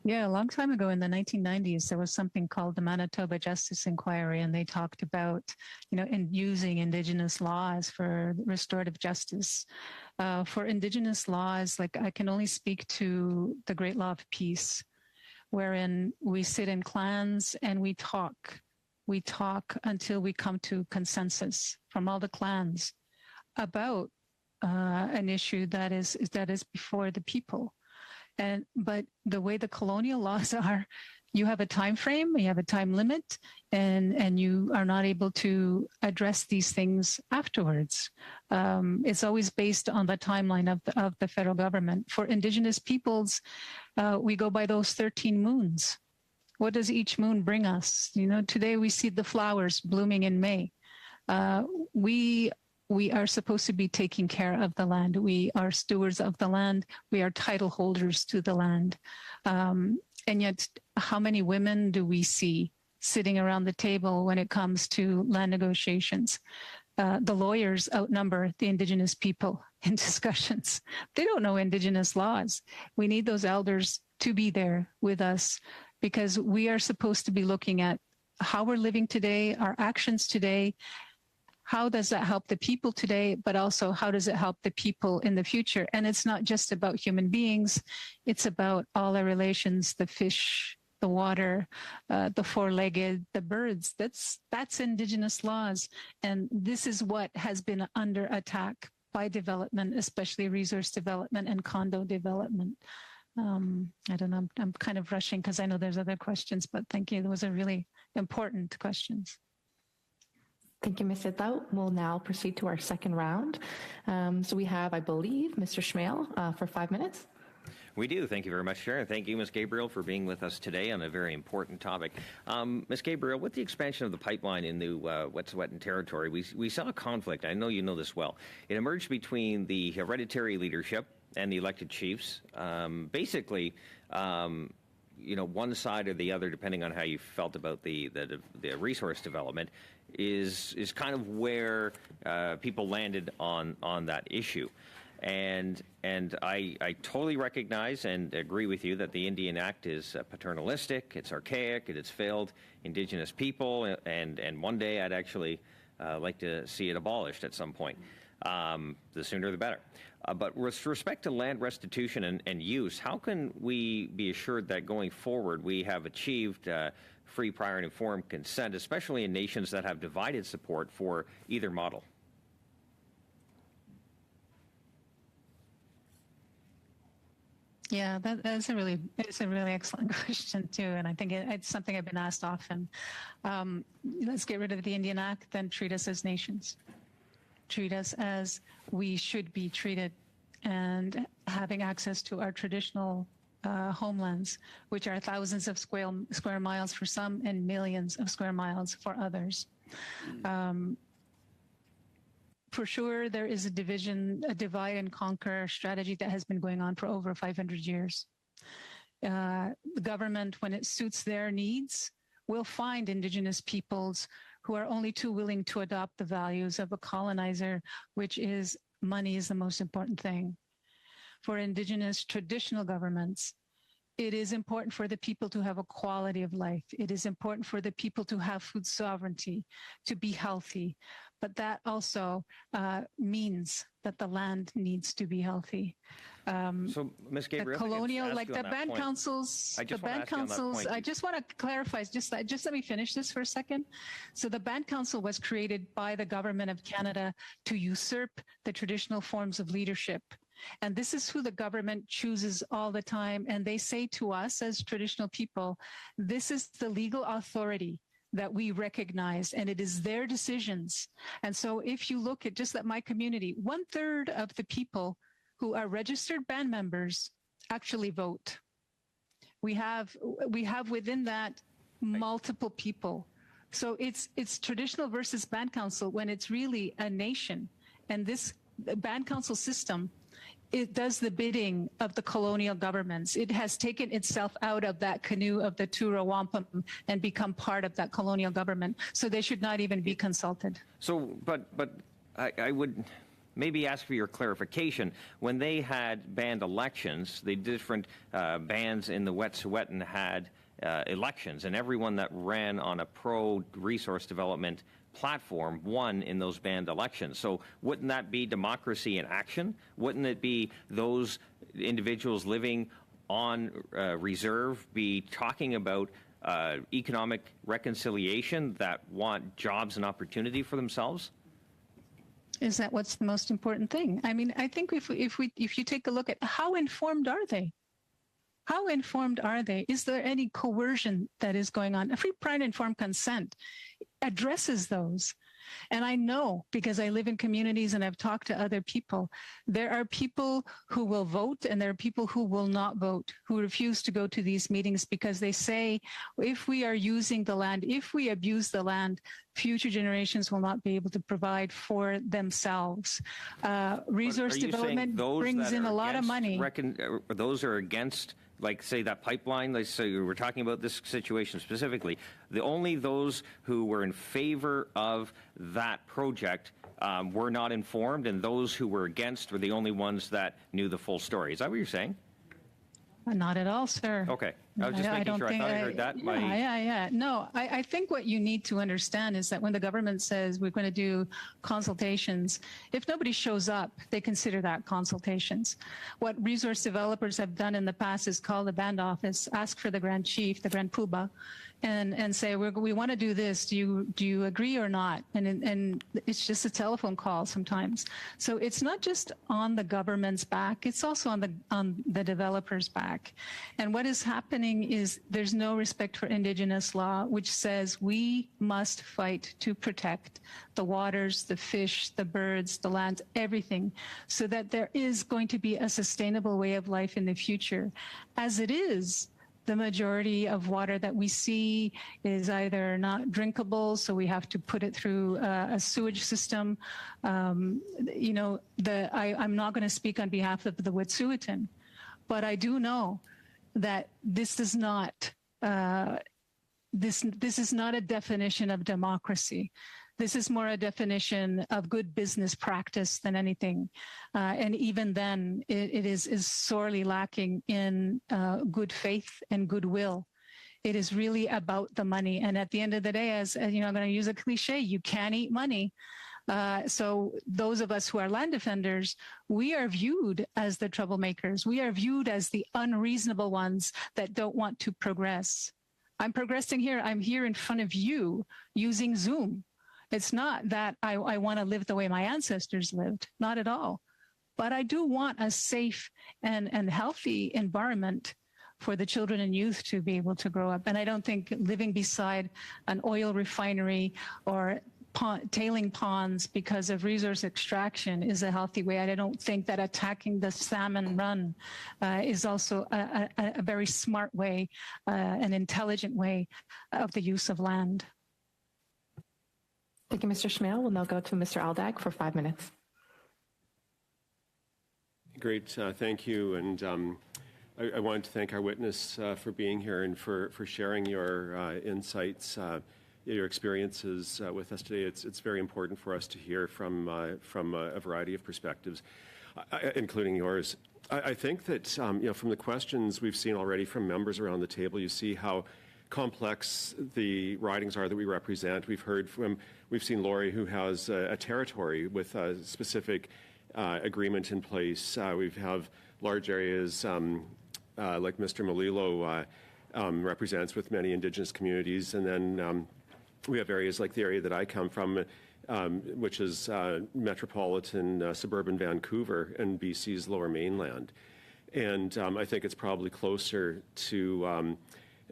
Yeah, a long time ago in the 1990s, there was something called the Manitoba Justice Inquiry, and they talked about, in using Indigenous laws for restorative justice. For Indigenous laws, like I can only speak to the Great Law of Peace, wherein we sit in clans and we talk. We talk until we come to consensus from all the clans about an issue that is before the people. But the way the colonial laws are, you have a time frame, you have a time limit, and you are not able to address these things afterwards. It's always based on the timeline of the federal government. For Indigenous peoples, we go by those 13 moons. What does each moon bring us? Today we see the flowers blooming in May. We are supposed to be taking care of the land. We are stewards of the land. We are title holders to the land. And yet, how many women do we see sitting around the table when it comes to land negotiations? The lawyers outnumber the Indigenous people in discussions. They don't know Indigenous laws. We need those elders to be there with us, because we are supposed to be looking at how we're living today, our actions today. How does that help the people today, but also how does it help the people in the future? And it's not just about human beings. It's about all our relations, the fish, the water, the four-legged, the birds. That's Indigenous laws. And this is what has been under attack by development, especially resource development and condo development. I don't know, I'm kind of rushing because I know there's other questions, but thank you. Those are really important questions. Thank you, Ms. Idlau. We'll now proceed to our second round. So we have, I believe, Mr. Schmale for 5 minutes. We do. Thank you very much, Chair. And thank you, Ms. Gabriel, for being with us today on a very important topic. Ms. Gabriel, with the expansion of the pipeline in the Wet'suwet'en territory, we saw a conflict. I know you know this well. It emerged between the hereditary leadership and the elected chiefs. Basically, one side or the other, depending on how you felt about the resource development, is kind of where people landed on that issue. And I totally recognize and agree with you that the Indian Act is paternalistic, it's archaic, it has failed Indigenous people, and one day I'd actually like to see it abolished at some point. The sooner the better. But with respect to land restitution and use, how can we be assured that going forward we have achieved free, prior, and informed consent, especially in nations that have divided support for either model? Yeah, it's a really excellent question too, and I think it's something I've been asked often. Let's get rid of the Indian Act, then treat us as nations. Treat us as we should be treated, and having access to our traditional homelands, which are thousands of square miles for some and millions of square miles for others. For sure, there is a divide and conquer strategy that has been going on for over 500 years. The government, when it suits their needs, will find Indigenous peoples who are only too willing to adopt the values of a colonizer, which is money is the most important thing. For Indigenous traditional governments, it is important for the people to have a quality of life. It is important for the people to have food sovereignty, to be healthy. But that also means that the land needs to be healthy. So, Ms. Gabriel, the colonial, like the band councils, I just want to clarify, just let me finish this for a second. So the band council was created by the government of Canada to usurp the traditional forms of leadership. And this is who the government chooses all the time. And they say to us as traditional people, this is the legal authority that we recognize, and it is their decisions. And so if you look at just at my community, 1/3 of the people who are registered band members actually vote. We have within that multiple people. So it's traditional versus band council when it's really a nation. And this band council system, it does the bidding of the colonial governments. It has taken itself out of that canoe of the Tura Wampum and become part of that colonial government. So they should not even be consulted. So, but I would maybe ask for your clarification. When they had band elections, the different bands in the Wet'suwet'en had elections, and everyone that ran on a pro-resource development platform won in those band elections. So wouldn't that be democracy in action? Wouldn't it be those individuals living on reserve be talking about economic reconciliation that want jobs and opportunity for themselves? Is that what's the most important thing? I mean, I think if you take a look at how informed are they? How informed are they? Is there any coercion that is going on? A free, prior, and informed consent addresses those. And I know, because I live in communities and I've talked to other people, there are people who will vote and there are people who will not vote, who refuse to go to these meetings because they say, if we are using the land, if we abuse the land, future generations will not be able to provide for themselves. Resource development brings in a lot of money. Those are against, like, say, that pipeline, like, so we're talking about this situation specifically, only those who were in favor of that project were not informed, and those who were against were the only ones that knew the full story. Is that what you're saying? Not at all, sir. Okay. I was just making sure. I thought I heard that. Yeah. No, I think what you need to understand is that when the government says we're going to do consultations, if nobody shows up, they consider that consultations. What resource developers have done in the past is call the band office, ask for the Grand Chief, the Grand Poobah, and say, we want to do this. Do you agree or not? And it's just a telephone call sometimes. So it's not just on the government's back, it's also on the developer's back. And what is happening is there's no respect for Indigenous law, which says we must fight to protect the waters, the fish, the birds, the lands, everything, so that there is going to be a sustainable way of life in the future. As it is, the majority of water that we see is either not drinkable, so we have to put it through a sewage system. I'm not going to speak on behalf of the Wet'suwet'en, but I do know that this is not this is not a definition of democracy. This is more a definition of good business practice than anything. And even then, it is sorely lacking in good faith and goodwill. It is really about the money. And at the end of the day, as I'm going to use a cliche, you can't eat money. So those of us who are land defenders, we are viewed as the troublemakers. We are viewed as the unreasonable ones that don't want to progress. I'm progressing here. I'm here in front of you using Zoom. It's not that I want to live the way my ancestors lived, not at all. But I do want a safe and healthy environment for the children and youth to be able to grow up. And I don't think living beside an oil refinery or tailing ponds because of resource extraction is a healthy way. I don't think that attacking the salmon run is also a very smart way, an intelligent way of the use of land. Thank you, Mr. Schmale. We'll now go to Mr. Aldag for 5 minutes. Great, thank you. And I wanted to thank our witness for being here and for sharing your insights, your experiences with us today. It's very important for us to hear from a variety of perspectives, including yours. I think that from the questions we've seen already from members around the table, you see how complex the ridings are that we represent. We've seen Lori, who has a territory with a specific agreement in place. We have large areas like Mr. Malilo represents with many Indigenous communities, and then we have areas like the area that I come from, which is metropolitan suburban Vancouver and BC's Lower Mainland. And I think it's probably closer to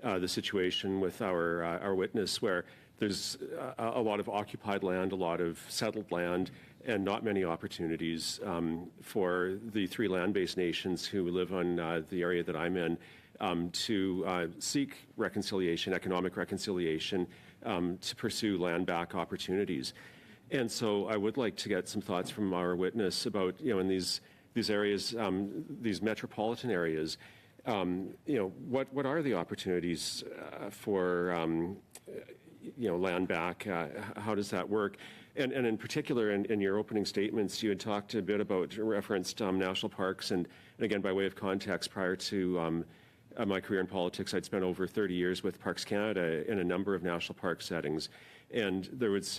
the situation with our witness, where there's a lot of occupied land, a lot of settled land, and not many opportunities for the three land-based nations who live on the area that I'm in to seek reconciliation, economic reconciliation, to pursue land-back opportunities. And so I would like to get some thoughts from our witness about, in these areas, these metropolitan areas, what are the opportunities for land back? How does that work? And in particular, in your opening statements, you had talked a bit about, referenced national parks, and again, by way of context, prior to my career in politics, I'd spent over 30 years with Parks Canada in a number of national park settings, and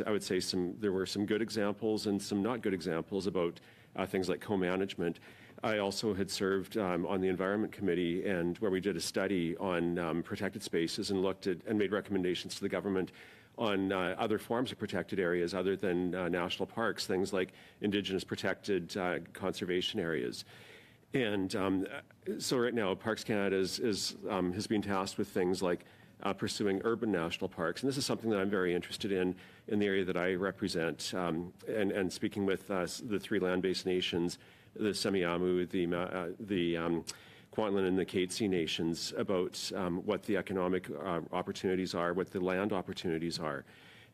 I would say there were some good examples and some not good examples about things like co-management. I also had served on the Environment Committee, and where we did a study on protected spaces and looked at and made recommendations to the government on other forms of protected areas other than national parks, things like Indigenous protected conservation areas. And so right now, Parks Canada has been tasked with things like pursuing urban national parks. And this is something that I'm very interested in the area that I represent. And speaking with the three land-based nations, the Semiahmoo, the Kwantlen, and the Katzie nations, about what the economic opportunities are, what the land opportunities are.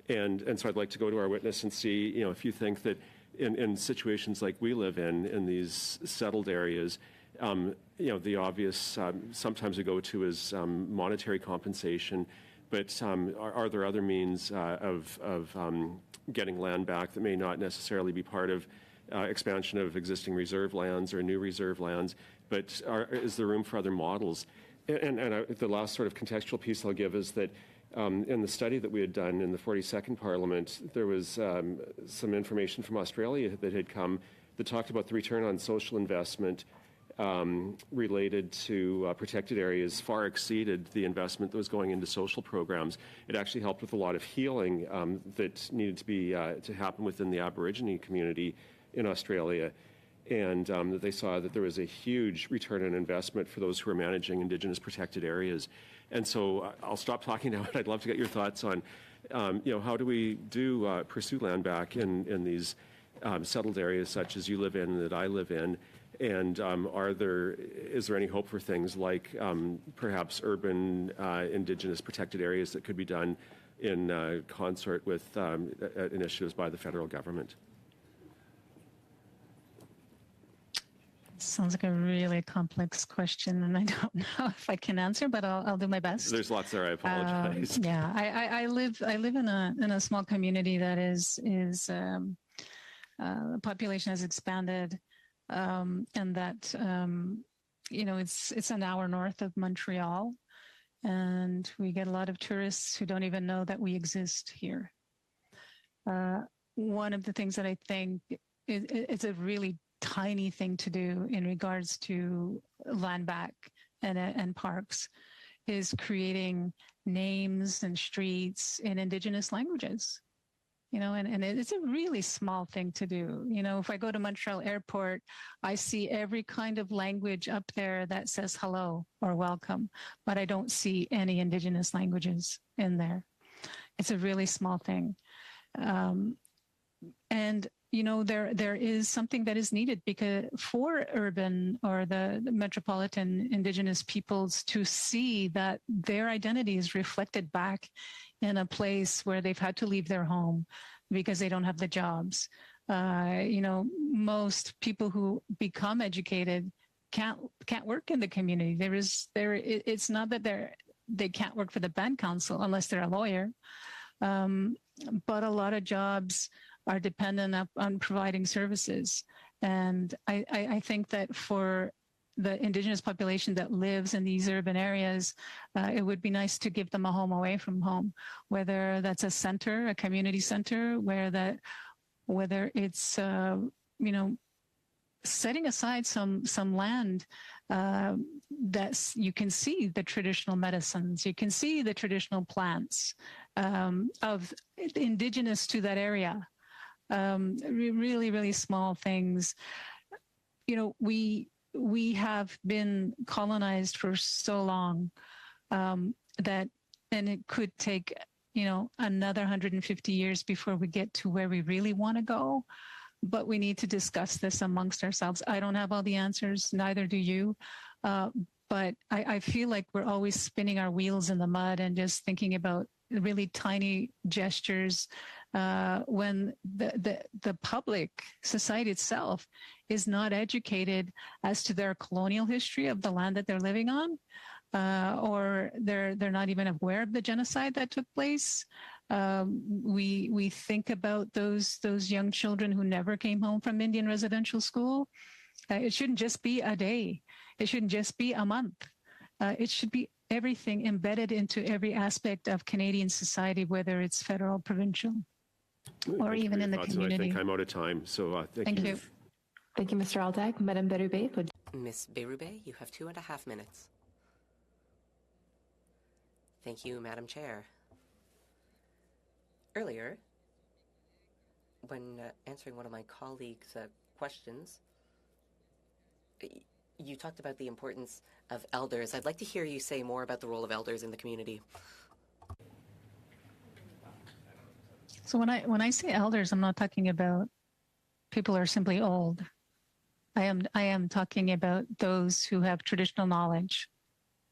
And so I'd like to go to our witness and see, if you think that in situations like we live in these settled areas, the obvious sometimes we go to is monetary compensation, but are there other means of getting land back that may not necessarily be part of expansion of existing reserve lands or new reserve lands, but is there room for other models? And the last sort of contextual piece I'll give is that in the study that we had done in the 42nd Parliament, there was some information from Australia that had come that talked about the return on social investment related to protected areas far exceeded the investment that was going into social programs. It actually helped with a lot of healing that needed to happen within the Aborigine community in Australia. And that they saw that there was a huge return on investment for those who are managing Indigenous protected areas. And so I'll stop talking now, and I'd love to get your thoughts on, how do we pursue land back in these settled areas such as you live in and that I live in? And is there any hope for things like perhaps urban Indigenous protected areas that could be done in consort with initiatives by the federal government? Sounds like a really complex question, and I don't know if I can answer, but I'll do my best. There's lots there. I apologize. Yeah, I live in a small community that is the population has expanded, and that it's an hour north of Montreal, and we get a lot of tourists who don't even know that we exist here. One of the things that I think it's a really tiny thing to do in regards to land back and parks is creating names and streets in Indigenous languages, and it's a really small thing to do. If I go to Montreal Airport, I see every kind of language up there that says hello or welcome, but I don't see any Indigenous languages in there. It's a really small thing. And there is something that is needed because for urban or the metropolitan Indigenous peoples to see that their identity is reflected back in a place where they've had to leave their home because they don't have the jobs. Most people who become educated can't work in the community. It's not that they can't work for the band council unless they're a lawyer, but a lot of jobs are dependent on providing services. And I think that for the Indigenous population that lives in these urban areas, it would be nice to give them a home away from home, whether that's a center, a community center, whether it's, setting aside some land that you can see the traditional medicines, you can see the traditional plants of Indigenous to that area. Really, really small things. We have been colonized for so long and it could take, another 150 years before we get to where we really want to go. But we need to discuss this amongst ourselves. I don't have all the answers, neither do you. But I feel like we're always spinning our wheels in the mud and just thinking about really tiny gestures when the public society itself is not educated as to their colonial history of the land that they're living on, or they're not even aware of the genocide that took place. We think about those young children who never came home from Indian residential school. It shouldn't just be a day. It shouldn't just be a month. It should be everything embedded into every aspect of Canadian society, whether it's federal, provincial, or even in the community. I think I'm out of time, so thank you. Thank you, Mr. Aldag. Madame Berube, would Ms. Berube, you have 2.5 minutes. Thank you, Madam Chair. Earlier, when answering one of my colleagues' questions, you talked about the importance of elders. I'd like to hear you say more about the role of elders in the community. So when I say elders, I'm not talking about people who are simply old. I am talking about those who have traditional knowledge,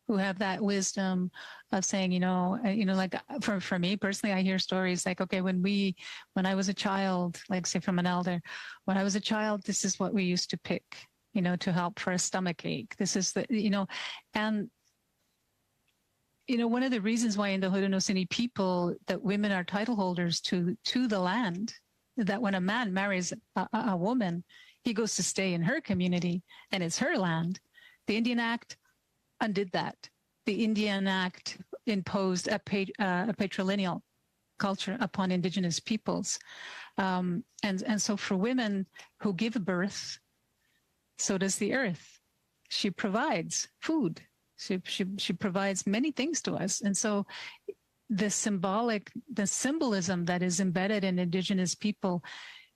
who have that wisdom of saying, like for me personally, I hear stories like, okay, when I was a child, like say from an elder, when I was a child, this is what we used to pick, to help for a stomach ache. This is and one of the reasons why in the Haudenosaunee people that women are title holders to the land, that when a man marries a woman, he goes to stay in her community and it's her land. The Indian Act undid that. The Indian Act imposed a patrilineal culture upon Indigenous peoples. And so for women who give birth, so does the earth. She provides food. She provides many things to us. And so the symbolism that is embedded in Indigenous people,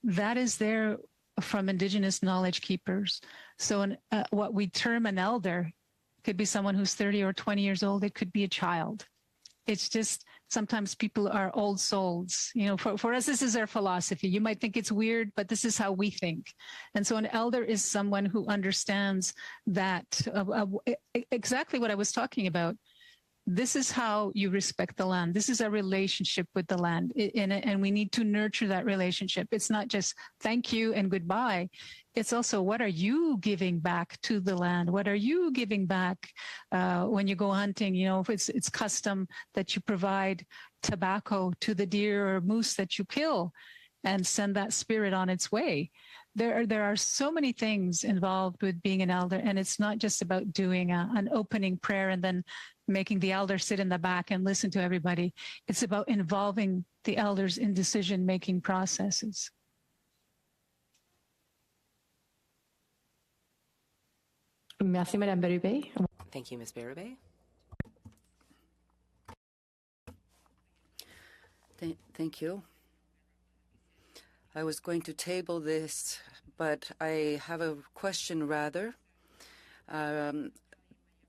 that is there from Indigenous knowledge keepers. So what we term an elder could be someone who's 30 or 20 years old. It could be a child. It's just sometimes people are old souls. For us, this is our philosophy. You might think it's weird, but this is how we think. And so an elder is someone who understands that exactly what I was talking about. This is how you respect the land. This is a relationship with the land, and we need to nurture that relationship. It's not just thank you and goodbye. It's also, what are you giving back to the land? What are you giving back when you go hunting? If it's custom that you provide tobacco to the deer or moose that you kill and send that spirit on its way. There are so many things involved with being an elder, and it's not just about doing an opening prayer and then making the elder sit in the back and listen to everybody. It's about involving the elders in decision-making processes. Merci, Madame Berube. Thank you, Ms. Berube. Thank you. I was going to table this, but I have a question rather.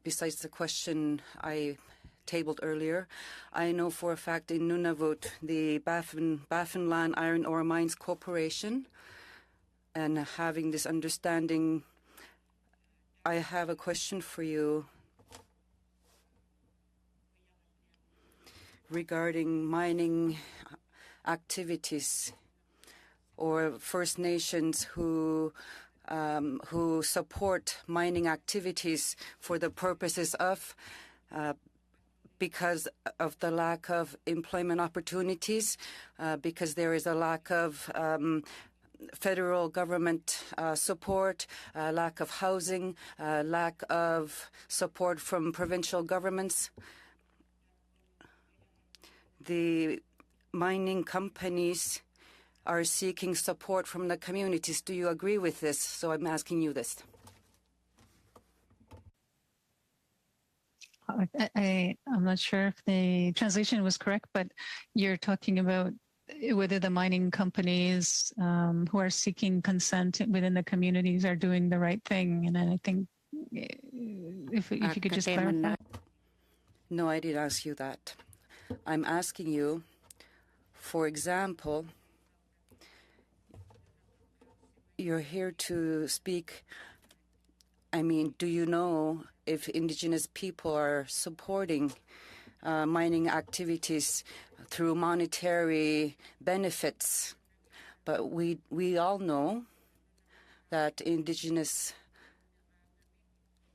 Besides the question I tabled earlier, I know for a fact in Nunavut, the Baffinland Iron Ore Mines Corporation, and having this understanding, I have a question for you regarding mining activities or First Nations who support mining activities for the purposes of, because of the lack of employment opportunities, because there is a lack of federal government support, lack of housing, lack of support from provincial governments. The mining companies are seeking support from the communities. Do you agree with this? So I'm asking you this. I'm not sure if the translation was correct, but you're talking about whether the mining companies who are seeking consent within the communities are doing the right thing. And I think if you could just clarify. No, I didn't ask you that. I'm asking you, for example, you're here to speak. I mean, do you know if Indigenous people are supporting mining activities through monetary benefits? But we all know that Indigenous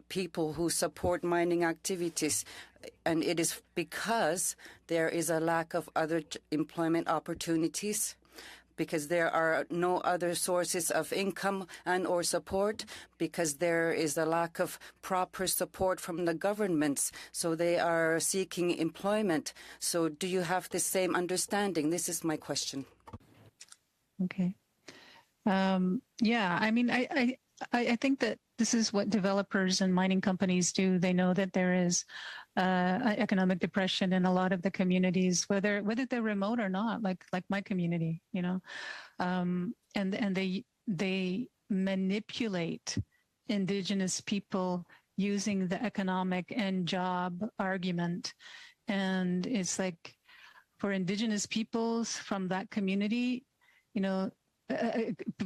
people who support mining activities, and it is because there is a lack of other employment opportunities, because there are no other sources of income and or support, because there is a lack of proper support from the governments. So they are seeking employment. So do you have the same understanding? This is my question. Okay. Yeah, I mean, I think that this is what developers and mining companies do. They know that there is economic depression in a lot of the communities, whether they're remote or not, like my community, you know, and they manipulate Indigenous people using the economic and job argument, and it's like for Indigenous peoples from that community, you know,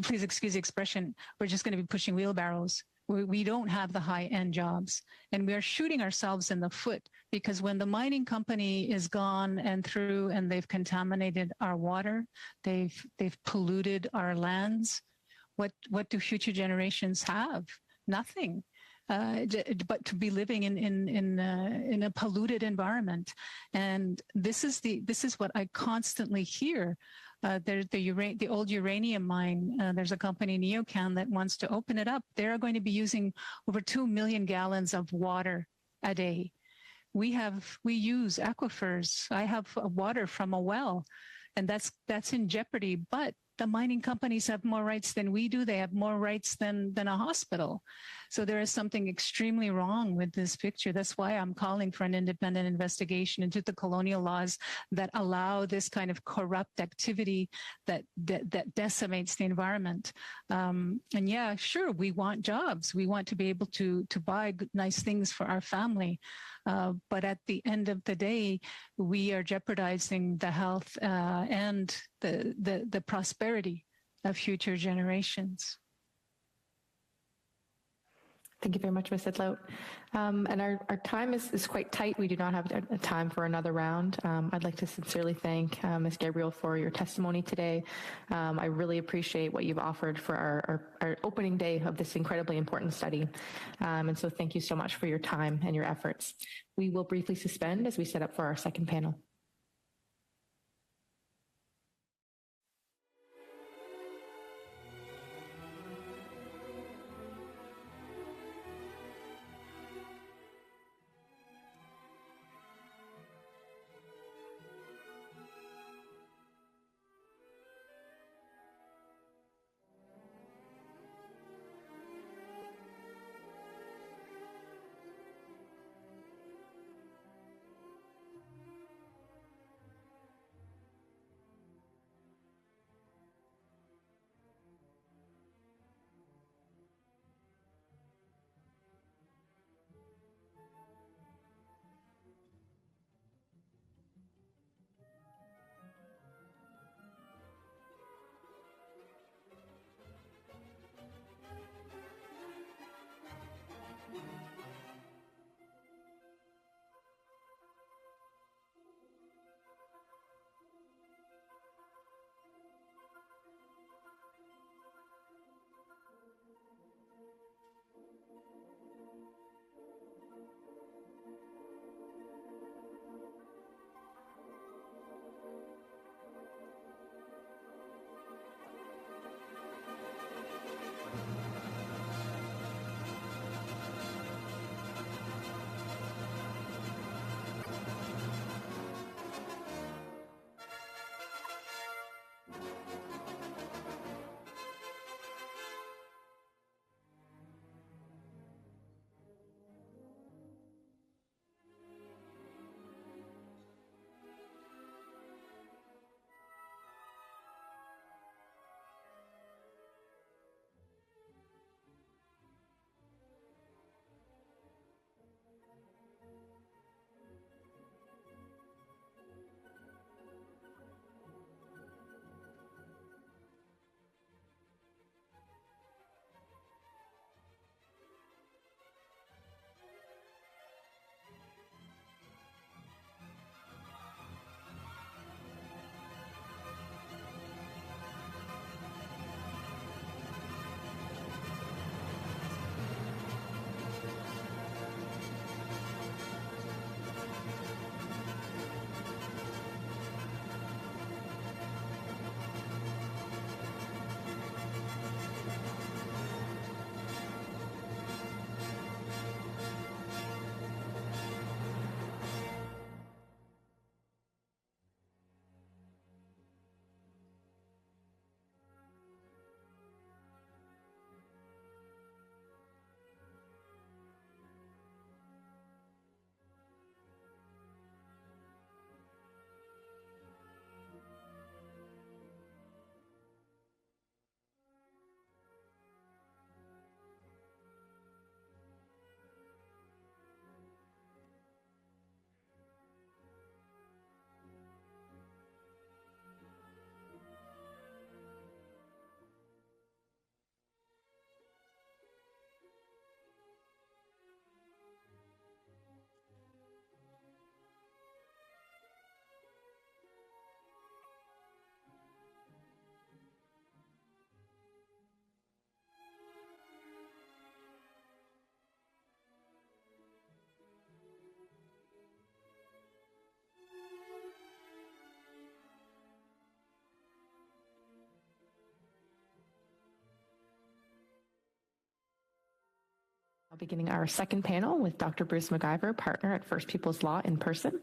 please excuse the expression, we're just going to be pushing wheelbarrows. We don't have the high-end jobs, and we are shooting ourselves in the foot because when the mining company is gone and through and they've contaminated our water, they've polluted our lands, what do future generations have? Nothing. But to be living in a polluted environment, and this is what I constantly hear. There's the old uranium mine. There's a company, Neocan, that wants to open it up. They're going to be using over 2 million gallons of water a day. We use aquifers. I have water from a well, and that's in jeopardy. But the mining companies have more rights than we do. They have more rights than a hospital. So there is something extremely wrong with this picture. That's why I'm calling for an independent investigation into the colonial laws that allow this kind of corrupt activity that decimates the environment. And yeah, sure, we want jobs. We want to be able to buy nice things for our family. But at the end of the day, we are jeopardizing the health and the prosperity of future generations. Thank you very much, Ms. Sidlow. And our time is quite tight. We do not have a time for another round. I'd like to sincerely thank Ms. Gabriel for your testimony today. I really appreciate what you've offered for our opening day of this incredibly important study. And so thank you so much for your time and your efforts. We will briefly suspend as we set up for our second panel. Beginning our second panel with Dr. Bruce McIver, partner at First Peoples Law in person,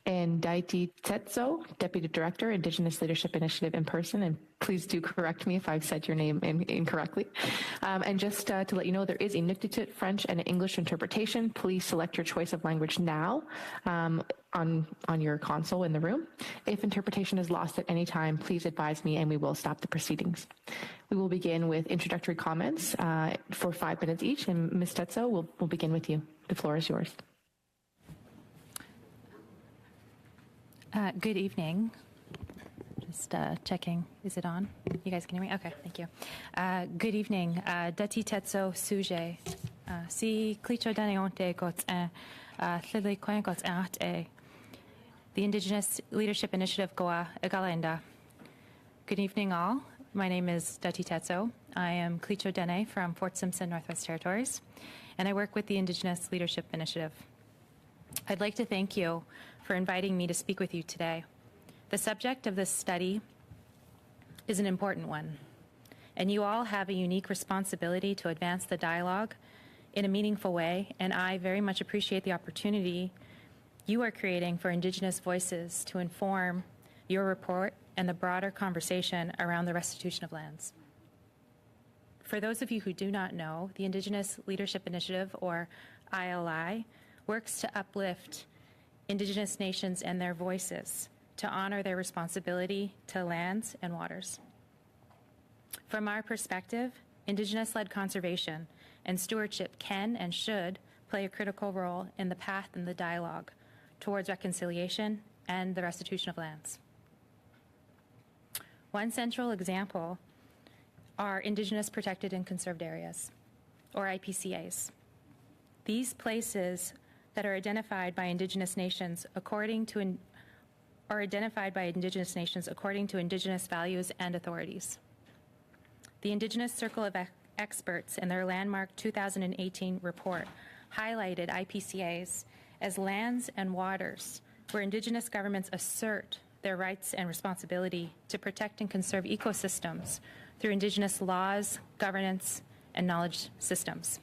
and Daiti Tetso, Deputy Director, Indigenous Leadership Initiative in person, and please do correct me if I've said your name incorrectly. And just to let you know, there is a Inuktitut French and English interpretation. Please select your choice of language now on your console in the room. If interpretation is lost at any time, please advise me and we will stop the proceedings. We will begin with introductory comments for 5 minutes each, and Ms. Tetso, we'll begin with you. The floor is yours. Good evening. Just checking. Is it on? You guys can hear me? Okay, thank you. Good evening. Dati Tetso Suje. Si Clicho Daneonte Gots Lily Coin Gots the Indigenous Leadership Initiative Goa Egalenda. Good evening, all. My name is Dati Tetso. I am Clicho Dene from Fort Simpson, Northwest Territories, and I work with the Indigenous Leadership Initiative. I'd like to thank you for inviting me to speak with you today. The subject of this study is an important one, and you all have a unique responsibility to advance the dialogue in a meaningful way, and I very much appreciate the opportunity you are creating for Indigenous voices to inform your report and the broader conversation around the restitution of lands. For those of you who do not know, the Indigenous Leadership Initiative, or ILI, works to uplift Indigenous nations and their voices to honor their responsibility to lands and waters. From our perspective, Indigenous-led conservation and stewardship can and should play a critical role in the path and the dialogue towards reconciliation and the restitution of lands. One central example are Indigenous Protected and Conserved Areas, or IPCAs. These places that are identified by Indigenous nations according to Indigenous values and authorities. The Indigenous Circle of Experts in their landmark 2018 report highlighted IPCAs as lands and waters where Indigenous governments assert their rights and responsibility to protect and conserve ecosystems through Indigenous laws, governance, and knowledge systems.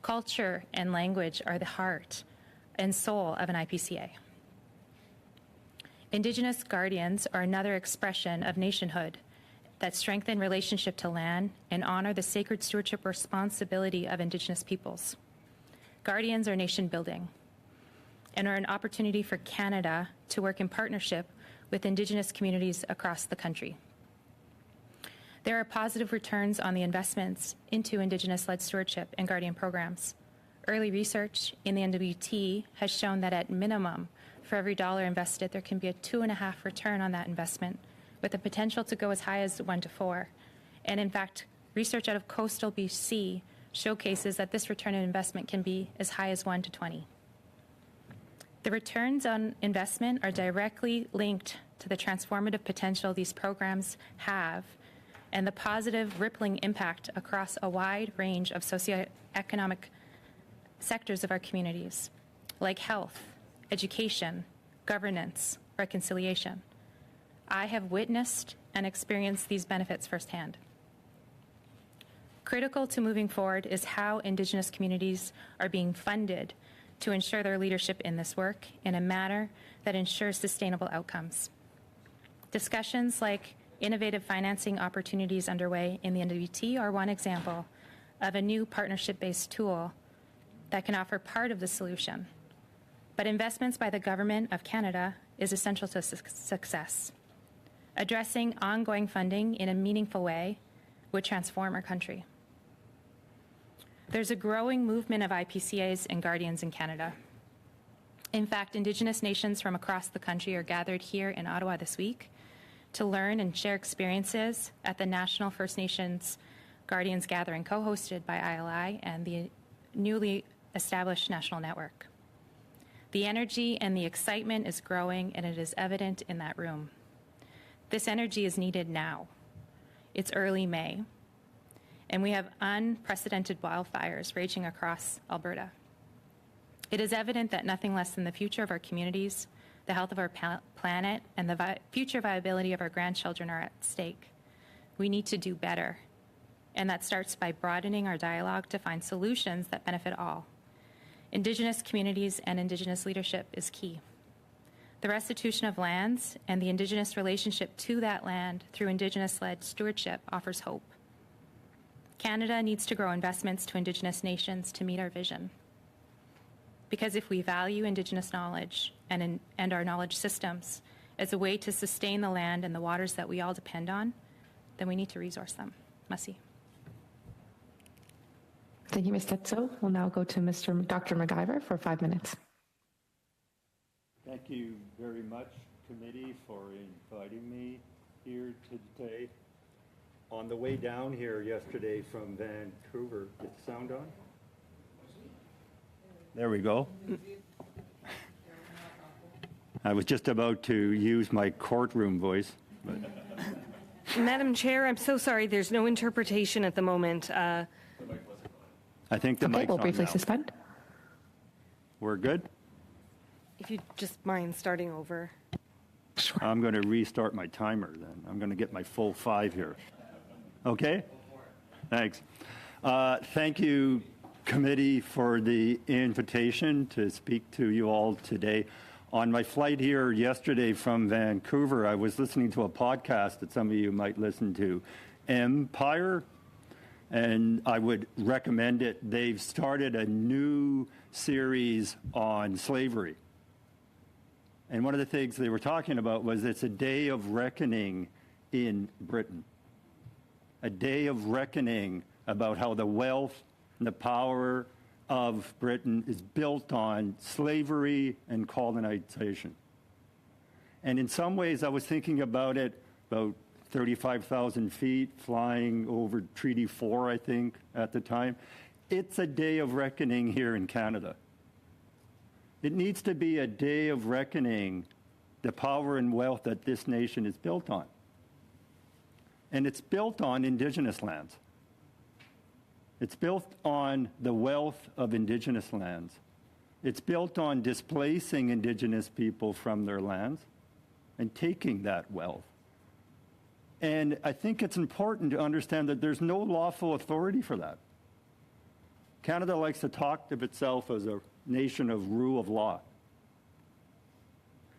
Culture and language are the heart and soul of an IPCA. Indigenous guardians are another expression of nationhood that strengthen relationship to land and honor the sacred stewardship responsibility of Indigenous peoples. Guardians are nation building and are an opportunity for Canada to work in partnership with Indigenous communities across the country. There are positive returns on the investments into Indigenous-led stewardship and guardian programs. Early research in the NWT has shown that at minimum, for every dollar invested, there can be a 2.5 return on that investment, with the potential to go as high as 1 to 4. And in fact, research out of coastal BC showcases that this return on investment can be as high as 1 to 20. The returns on investment are directly linked to the transformative potential these programs have and the positive rippling impact across a wide range of socioeconomic sectors of our communities, like health, education, governance, reconciliation. I have witnessed and experienced these benefits firsthand. Critical to moving forward is how Indigenous communities are being funded to ensure their leadership in this work in a manner that ensures sustainable outcomes. Discussions like innovative financing opportunities underway in the NWT are one example of a new partnership-based tool that can offer part of the solution. But investments by the Government of Canada is essential to success. Addressing ongoing funding in a meaningful way would transform our country. There's a growing movement of IPCAs and guardians in Canada. In fact, Indigenous nations from across the country are gathered here in Ottawa this week to learn and share experiences at the National First Nations Guardians Gathering, co-hosted by ILI and the newly established national network. The energy and the excitement is growing, and it is evident in that room. This energy is needed now. It's early May, and we have unprecedented wildfires raging across Alberta. It is evident that nothing less than the future of our communities, the health of our planet, and the future viability of our grandchildren are at stake. We need to do better. and that starts by broadening our dialogue to find solutions that benefit all. Indigenous communities and Indigenous leadership is key. The restitution of lands and the Indigenous relationship to that land through Indigenous-led stewardship offers hope. Canada needs to grow investments to Indigenous nations to meet our vision. Because if we value Indigenous knowledge and our knowledge systems as a way to sustain the land and the waters that we all depend on, then we need to resource them. Masi. Thank you, Ms. Tetso. We'll now go to Dr. McIver for 5 minutes. Thank you very much, committee, for inviting me here today. On the way down here yesterday from Vancouver, is the sound on? There we go. I was just about to use my courtroom voice. But Madam Chair, I'm so sorry. There's no interpretation at the moment. I think the mic's we'll on briefly now. suspend. We're good? If you just mind starting over. Sure. I'm going to restart my timer then. I'm going to get my full 5 here. Okay? Thanks. Thank you, committee, for the invitation to speak to you all today. On my flight here yesterday from Vancouver, I was listening to a podcast that some of you might listen to, Empire, and I would recommend it. They've started a new series on slavery. And one of the things they were talking about was it's a day of reckoning in Britain. A day of reckoning about how the wealth and the power of Britain is built on slavery and colonization. And in some ways, I was thinking about it about 35,000 feet flying over Treaty 4, I think, at the time. It's a day of reckoning here in Canada. It needs to be a day of reckoning the power and wealth that this nation is built on. And it's built on Indigenous lands. It's built on the wealth of Indigenous lands. It's built on displacing Indigenous people from their lands and taking that wealth. And I think it's important to understand that there's no lawful authority for that. Canada likes to talk of itself as a nation of rule of law.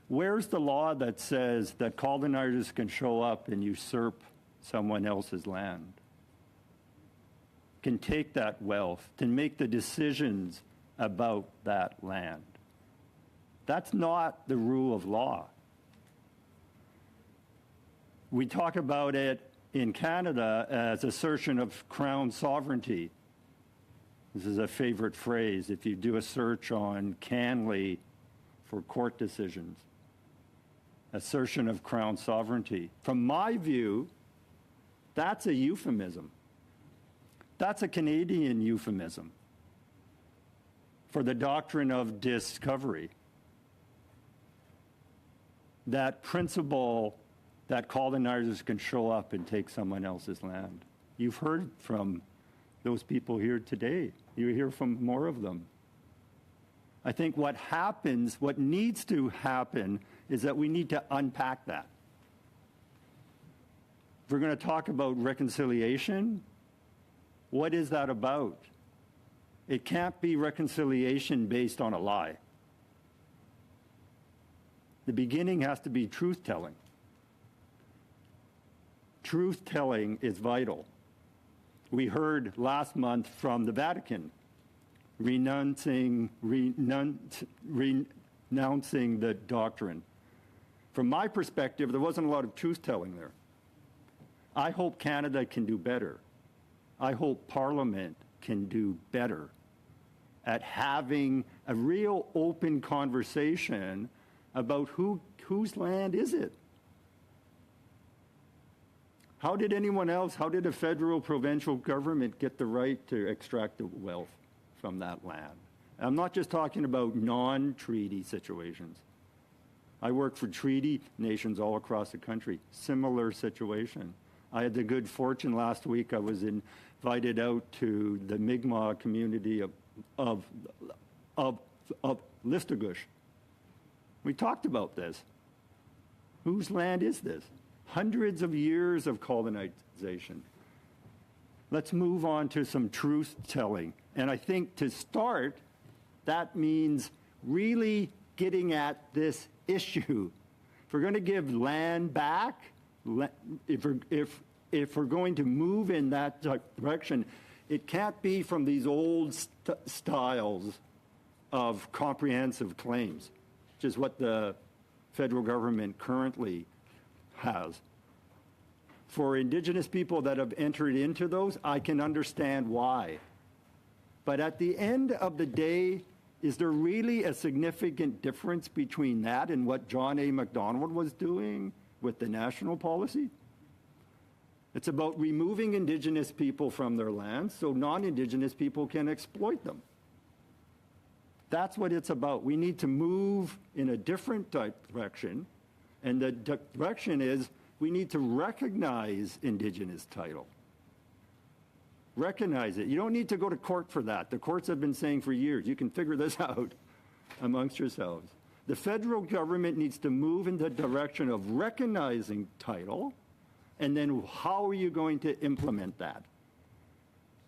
Where's the law that says that colonizers can show up and usurp someone else's land, can take that wealth, can make the decisions about that land? That's not the rule of law. We talk about it in Canada as assertion of Crown sovereignty. This is a favorite phrase if you do a search on Canley for court decisions. Assertion of Crown sovereignty. From my view, that's a euphemism. That's a Canadian euphemism for the doctrine of discovery. That principle that colonizers can show up and take someone else's land. You've heard from those people here today. You hear from more of them. I think what happens, what needs to happen, is that we need to unpack that. If we're going to talk about reconciliation, what is that about? It can't be reconciliation based on a lie. The beginning has to be truth-telling. Truth-telling is vital. We heard last month from the Vatican renouncing the doctrine. From my perspective, there wasn't a lot of truth-telling there. I hope Canada can do better. I hope Parliament can do better at having a real open conversation about whose land is it? How did anyone else, how did a federal, provincial government get the right to extract the wealth from that land? I'm not just talking about non-treaty situations. I work for treaty nations all across the country, similar situation. I had the good fortune last week, I was invited out to the Mi'kmaq community of Listugush. We talked about this. Whose land is this? Hundreds of years of colonization. let's move on to some truth-telling. And I think to start, that means really getting at this issue. If we're going to give land back, if we're going to move in that direction, it can't be from these old styles of comprehensive claims, which is what the federal government currently has. For Indigenous people that have entered into those, I can understand why. But at the end of the day, is there really a significant difference between that and what John A. Macdonald was doing with the national policy? It's about removing Indigenous people from their lands so non-Indigenous people can exploit them. That's what it's about. We need to move in a different direction, and the direction is we need to recognize Indigenous title. Recognize it. You don't need to go to court for that. The courts have been saying for years, you can figure this out amongst yourselves. The federal government needs to move in the direction of recognizing title, and then how are you going to implement that?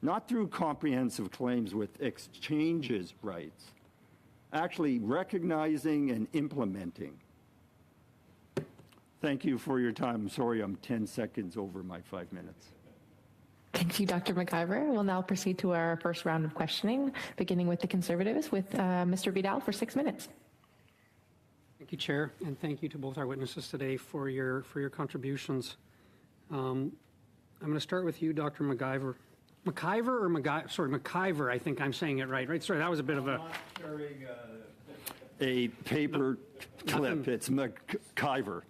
Not through comprehensive claims with exchanges rights, actually recognizing and implementing. Thank you for your time. I'm sorry I'm 10 seconds over my 5 minutes. Thank you, Dr. McIver. We'll now proceed to our first round of questioning, beginning with the Conservatives with Mr. Vidal for 6 minutes. Thank you, Chair, and thank you to both our witnesses today for your contributions. I'm going to start with you, Dr. McIver. McIver, I think I'm saying it right? Sorry, that was a bit of a... I'm not carrying a paper clip. It's McIver.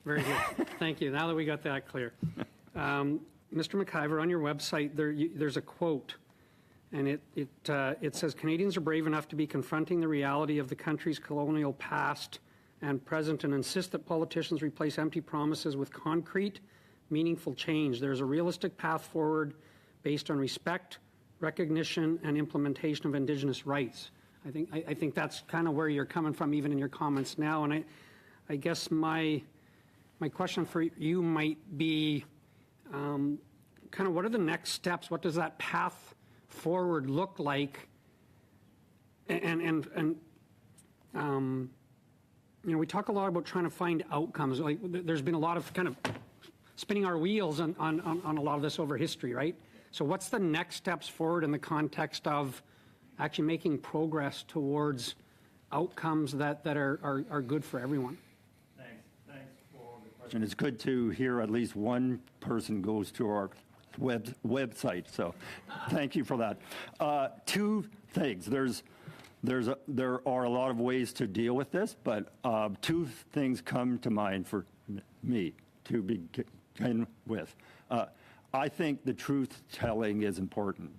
Very good. Thank you. Now that we got that clear. Mr. McIver, on your website, there's a quote, and it says, Canadians are brave enough to be confronting the reality of the country's colonial past and present and insist that politicians replace empty promises with concrete, meaningful change. There's a realistic path forward based on respect, recognition, and implementation of Indigenous rights. I think that's kind of where you're coming from, even in your comments now. And I guess my question for you might be kind of what are the next steps? What does that path forward look like? And you know, we talk a lot about trying to find outcomes. Like there's been a lot of kind of spinning our wheels on a lot of this over history, right? So what's the next steps forward in the context of actually making progress towards outcomes that are good for everyone? Thanks for the question. It's good to hear at least one person goes to our website, so thank you for that. Two things. There are a lot of ways to deal with this, but two things come to mind for me to begin with. I think the truth-telling is important.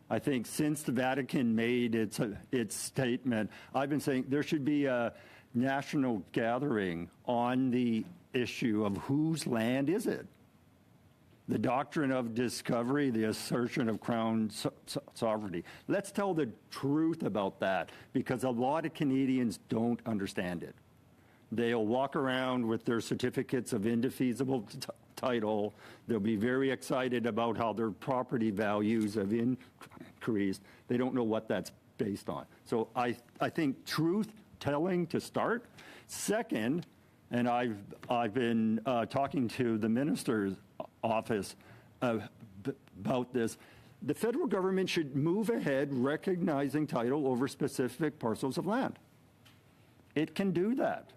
I think since the Vatican made its statement, I've been saying there should be a national gathering on the issue of whose land is it. The doctrine of discovery, the assertion of crown sovereignty. Let's tell the truth about that, because a lot of Canadians don't understand it. They'll walk around with their certificates of indefeasible title. They'll be very excited about how their property values have increased. They don't know what that's based on. So I think truth-telling to start. Second, and I've been talking to the minister's office about this, the federal government should move ahead recognizing title over specific parcels of land. It can do that.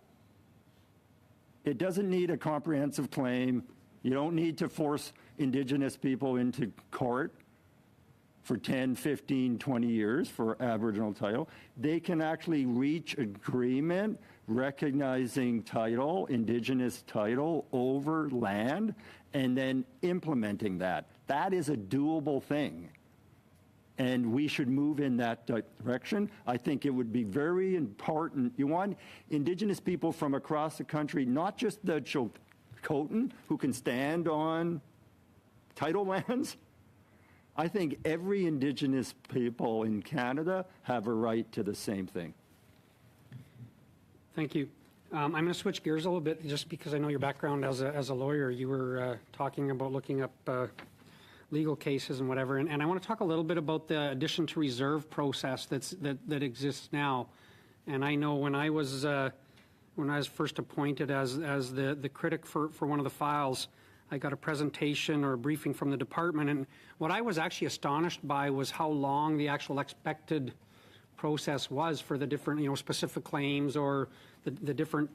It doesn't need a comprehensive claim. You don't need to force Indigenous people into court for 10, 15, 20 years for Aboriginal title. They can actually reach agreement recognizing title, Indigenous title over land, and then implementing that. That is a doable thing. And we should move in that direction. I think it would be very important. You want Indigenous people from across the country, not just the Chilcotin, who can stand on title lands. I think every Indigenous people in Canada have a right to the same thing. Thank you. I'm going to switch gears a little bit, just because I know your background as a lawyer. You were talking about looking up legal cases and whatever. And I want to talk a little bit about the addition to reserve process that exists now. And I know when I was first appointed as the critic for one of the files, I got a presentation or a briefing from the department, and what I was actually astonished by was how long the actual expected process was for the different, specific claims or the different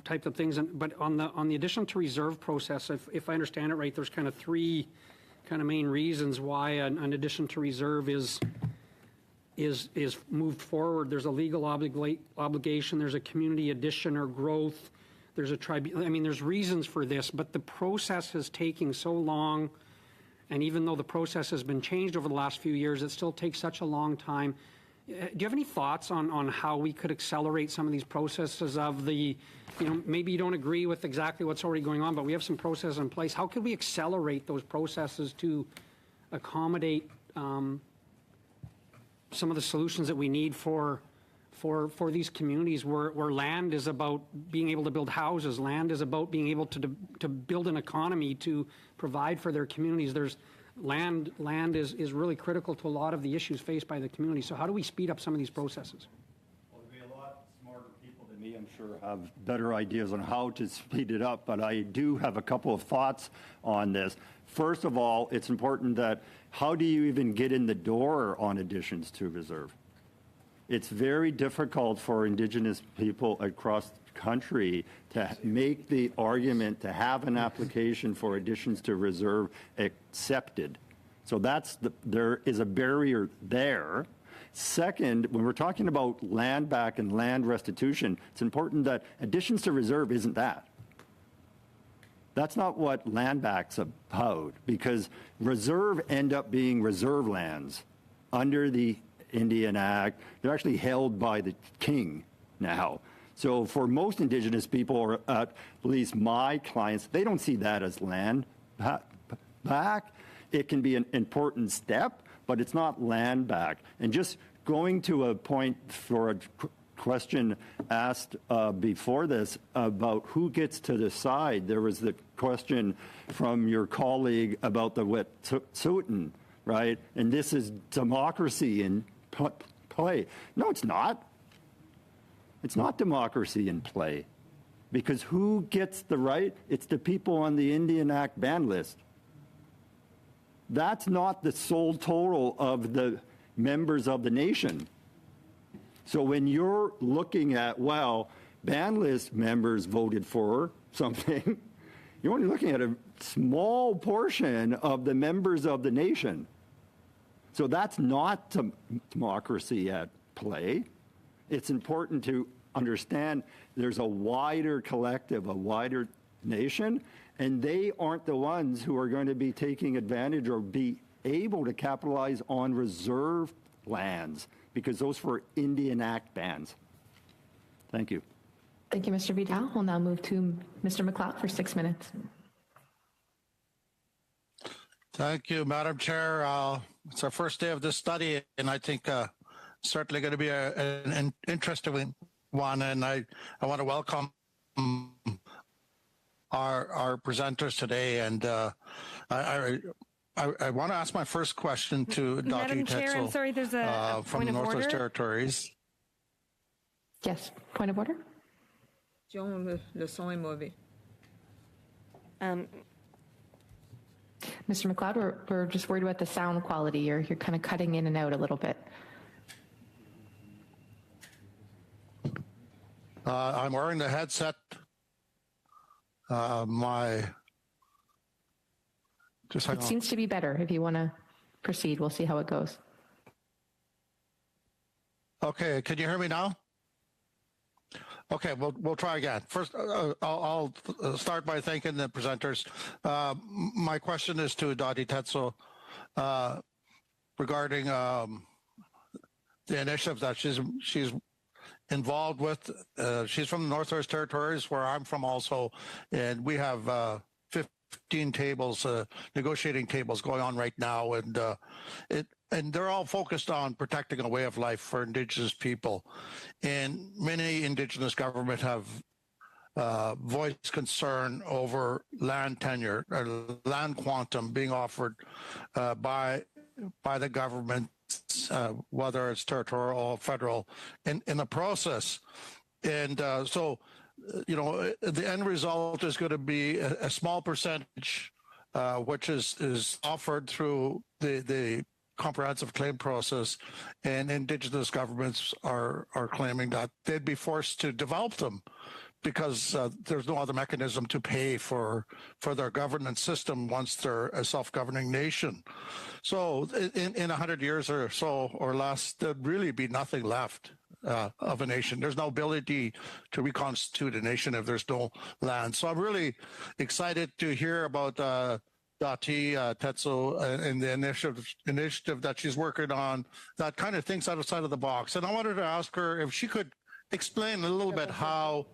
types of things. But on the addition to reserve process, if I understand it right, there's kind of three kind of main reasons why an addition to reserve is moved forward. There's a legal obligation, there's a community addition or growth, there's a tribunal. I mean, there's reasons for this, but the process is taking so long, and even though the process has been changed over the last few years, it still takes such a long time. Do you have any thoughts on how we could accelerate some of these processes of the, maybe you don't agree with exactly what's already going on, but we have some processes in place. How could we accelerate those processes to accommodate some of the solutions that we need for these communities where land is about being able to build houses, land is about being able to build an economy to provide for their communities. There's land is really critical to a lot of the issues faced by the community. So how do we speed up some of these processes? Well, there'll be a lot smarter people than me, I'm sure, have better ideas on how to speed it up, but I do have a couple of thoughts on this. First of all, it's important that how do you even get in the door on additions to reserve? It's very difficult for Indigenous people across the country to make the argument to have an application for additions to reserve accepted. So there is a barrier there. Second, when we're talking about land back and land restitution, it's important that additions to reserve isn't that. That's not what land back's about, because reserve end up being reserve lands under the Indian Act. They're actually held by the king now. So for most Indigenous people, or at least my clients, they don't see that as land back. It can be an important step, but it's not land back. And just going to a point for a question asked before this about who gets to decide. There was the question from your colleague about the Wet'suwet'en, right? And this is democracy in play. No, it's not. It's not democracy in play. Because who gets the right? It's the people on the Indian Act ban list. That's not the sole total of the members of the nation. So when you're looking at, well, ban list members voted for something, you're only looking at a small portion of the members of the nation. So that's not democracy at play. It's important to understand there's a wider collective, a wider nation, and they aren't the ones who are going to be taking advantage or be able to capitalize on reserve lands, because those were Indian Act bans. Thank you. Thank you, Mr. Vidal. We'll now move to Mr. McLeod for 6 minutes. Thank you, Madam Chair. It's our first day of this study, and I think certainly going to be an interesting one. And I want to welcome our presenters today. And I want to ask my first question to Dr. Madam Chair, I'm sorry, there's a from point the of Northwest order. Territories. Yes, point of order. Le son est mauvais. Mr. McLeod, we're just worried about the sound quality. You're kind of cutting in and out a little bit. I'm wearing the headset. It seems to be better. If you want to proceed, we'll see how it goes. Okay, can you hear me now? Okay, we'll try again. First, I'll start by thanking the presenters. My question is to Dottie Tetzel regarding the initiative that she's involved with. She's from the Northwest Territories, where I'm from also, and we have 15 tables, negotiating tables going on right now, and they're all focused on protecting a way of life for Indigenous people. And many Indigenous governments have voiced concern over land tenure or land quantum being offered by the government, whether it's territorial or federal, in the process. And so, the end result is going to be a small percentage, which is offered through the comprehensive claim process, and Indigenous governments are claiming that they'd be forced to develop them because there's no other mechanism to pay for their governance system once they're a self-governing nation. So in 100 years or so or less, there'd really be nothing left of a nation. There's no ability to reconstitute a nation if there's no land. So I'm really excited to hear about Dati Tetso and the initiative that she's working on that kind of thinks outside of the box. And I wanted to ask her if she could explain a little bit how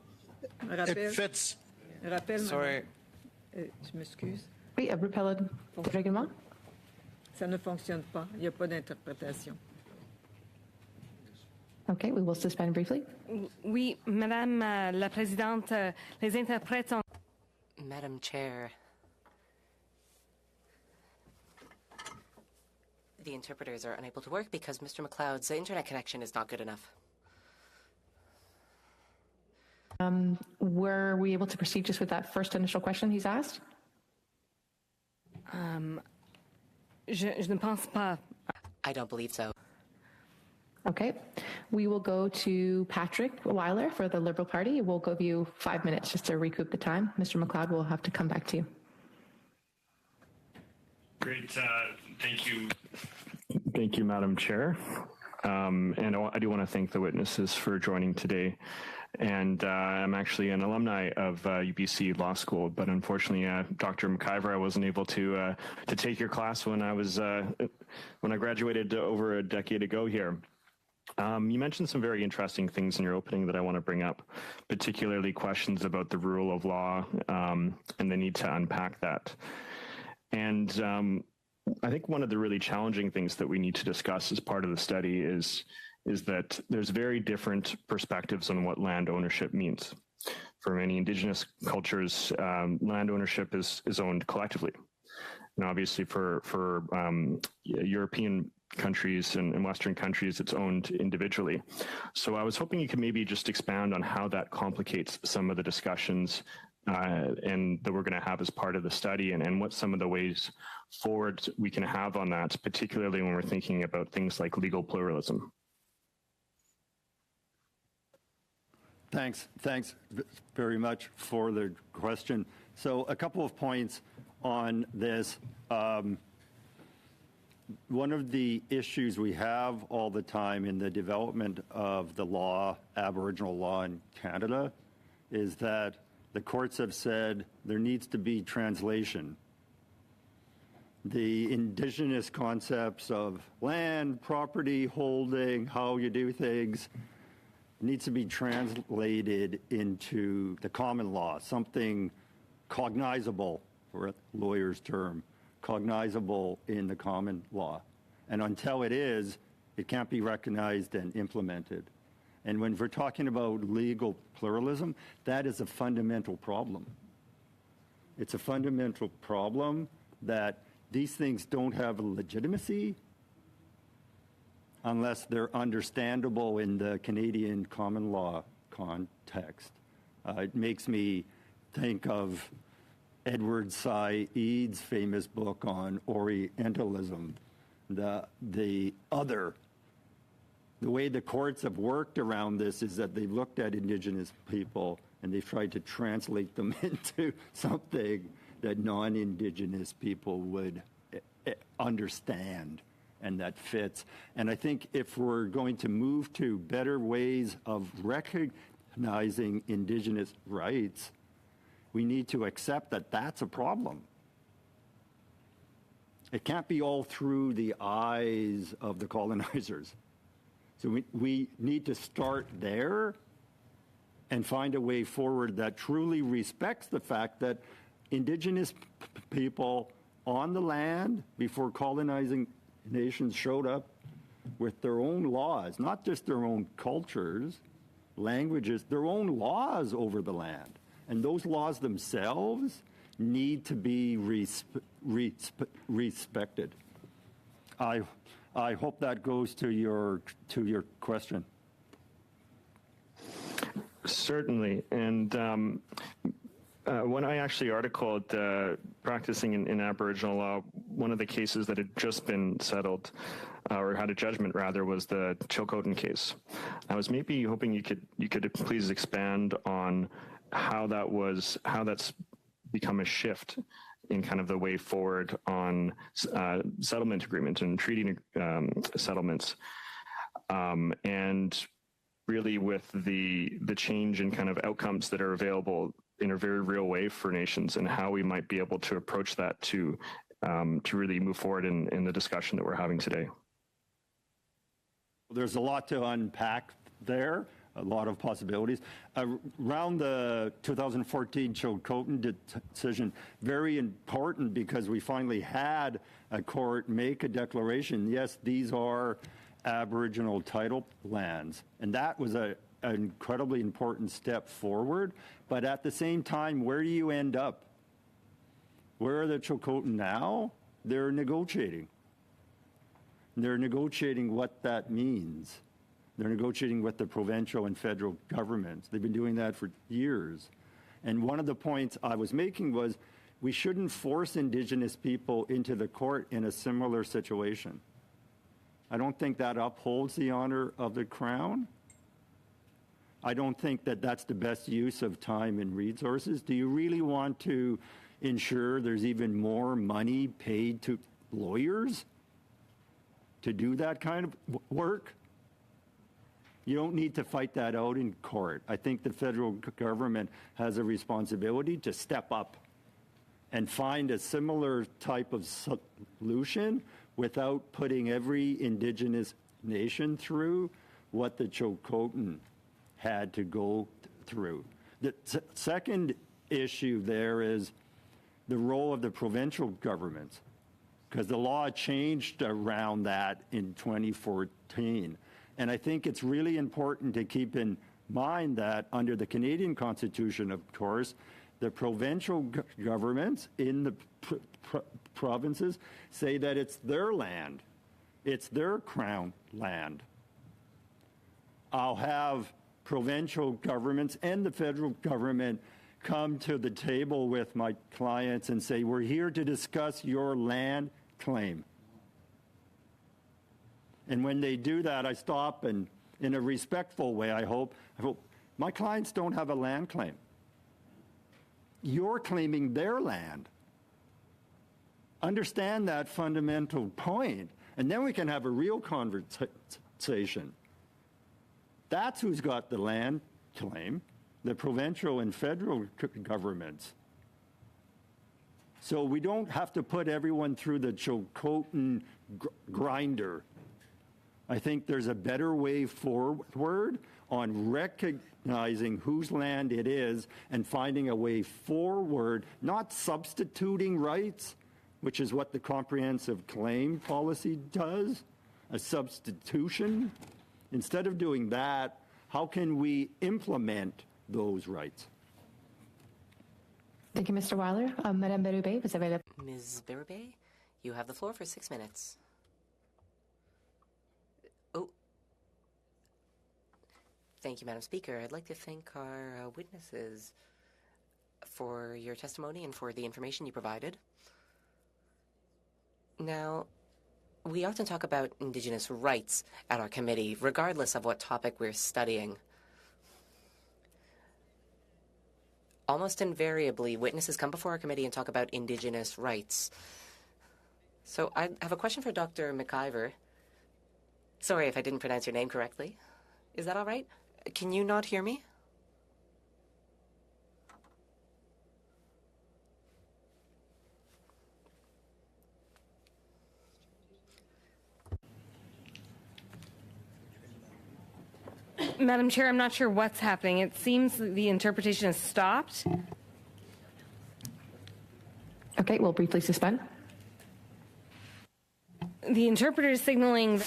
it fits. Sorry. Je m'excuse. Oui, rappel du règlement. Ça ne fonctionne pas. Il n'y a pas d'interprétation. Okay, we will suspend briefly. Oui, Madame la Présidente, les interprètes sont... Madam Chair, the interpreters are unable to work because Mr. McLeod's internet connection is not good enough. Were we able to proceed just with that first initial question he's asked? Je ne pense pas. I don't believe so. Okay, we will go to Patrick Weiler for the Liberal Party. We'll give you 5 minutes just to recoup the time. Mr. McLeod will have to come back to you. Great, thank you. Thank you, Madam Chair. And I do want to thank the witnesses for joining today. And I'm actually an alumni of UBC Law School, but unfortunately, Dr. McIver, I wasn't able to take your class when I graduated over a decade ago here. You mentioned some very interesting things in your opening that I want to bring up, particularly questions about the rule of law and the need to unpack that. And I think one of the really challenging things that we need to discuss as part of the study is that there's very different perspectives on what land ownership means. For many Indigenous cultures, land ownership is owned collectively. And obviously for European countries and Western countries, it's owned individually. So I was hoping you could maybe just expand on how that complicates some of the discussions and that we're going to have as part of the study, and what some of the ways forward we can have on that, particularly when we're thinking about things like legal pluralism. Thanks very much for the question. So a couple of points on this. One of the issues we have all the time in the development of the law, Aboriginal law in Canada, is that the courts have said there needs to be translation. The Indigenous concepts of land, property, holding, how you do things, needs to be translated into the common law, something cognizable, for a lawyer's term, cognizable in the common law. And until it is, it can't be recognized and implemented. And when we're talking about legal pluralism, that is a fundamental problem. It's a fundamental problem that these things don't have legitimacy unless they're understandable in the Canadian common law context. It makes me think of Edward Said's famous book on Orientalism, the way the courts have worked around this is that they've looked at Indigenous people and they've tried to translate them into something that non-Indigenous people would understand and that fits. And I think if we're going to move to better ways of recognizing Indigenous rights, we need to accept that that's a problem. It can't be all through the eyes of the colonizers. So we need to start there and find a way forward that truly respects the fact that Indigenous people on the land before colonizing nations showed up with their own laws, not just their own cultures, languages, their own laws over the land. And those laws themselves need to be respected. I hope that goes to your question. Certainly. And when I actually articled practicing in Aboriginal law, one of the cases that had just been settled, or had a judgment rather, was the Chilcotin case. I was maybe hoping you could please expand on how that's become a shift in kind of the way forward on settlement agreements and treaty settlements, and really with the change in kind of outcomes that are available in a very real way for nations, and how we might be able to approach that to really move forward in the discussion that we're having today. There's a lot to unpack there, a lot of possibilities. Around the 2014 Chilcotin decision, very important because we finally had a court make a declaration, yes, these are Aboriginal title lands. And that was an incredibly important step forward. But at the same time, where do you end up? Where are the Chilcotin now? They're negotiating. They're negotiating what that means. They're negotiating with the provincial and federal governments. They've been doing that for years. And one of the points I was making was we shouldn't force Indigenous people into the court in a similar situation. I don't think that upholds the honor of the Crown. I don't think that that's the best use of time and resources. Do you really want to ensure there's even more money paid to lawyers to do that kind of work? You don't need to fight that out in court. I think the federal government has a responsibility to step up and find a similar type of solution without putting every Indigenous nation through what the Chilcotin had to go through. The second issue there is the role of the provincial governments, because the law changed around that in 2014. And I think it's really important to keep in mind that under the Canadian Constitution, of course, the provincial governments in the provinces say that it's their land. It's their Crown land. I'll have provincial governments and the federal government come to the table with my clients and say, we're here to discuss your land claim. And when they do that, I stop and, in a respectful way, I hope, my clients don't have a land claim. You're claiming their land. Understand that fundamental point, and then we can have a real conversation. That's who's got the land claim, the provincial and federal governments. So we don't have to put everyone through the Chilcotin grinder. I think there's a better way forward on recognizing whose land it is and finding a way forward, not substituting rights, which is what the comprehensive claim policy does, a substitution. Instead of doing that, how can we implement those rights? Thank you, Mr. Weiler. Madame Berube, vous avez la... Ms. Berube, you have the floor for 6 minutes. Oh. Thank you, Madam Speaker. I'd like to thank our witnesses for your testimony and for the information you provided. Now, we often talk about Indigenous rights at our committee, regardless of what topic we're studying. Almost invariably, witnesses come before our committee and talk about Indigenous rights. So I have a question for Dr. McIver. Sorry if I didn't pronounce your name correctly. Is that all right? Can you not hear me? Madam Chair, I'm not sure what's happening. It seems the interpretation has stopped. Okay, we'll briefly suspend. The interpreter is signaling...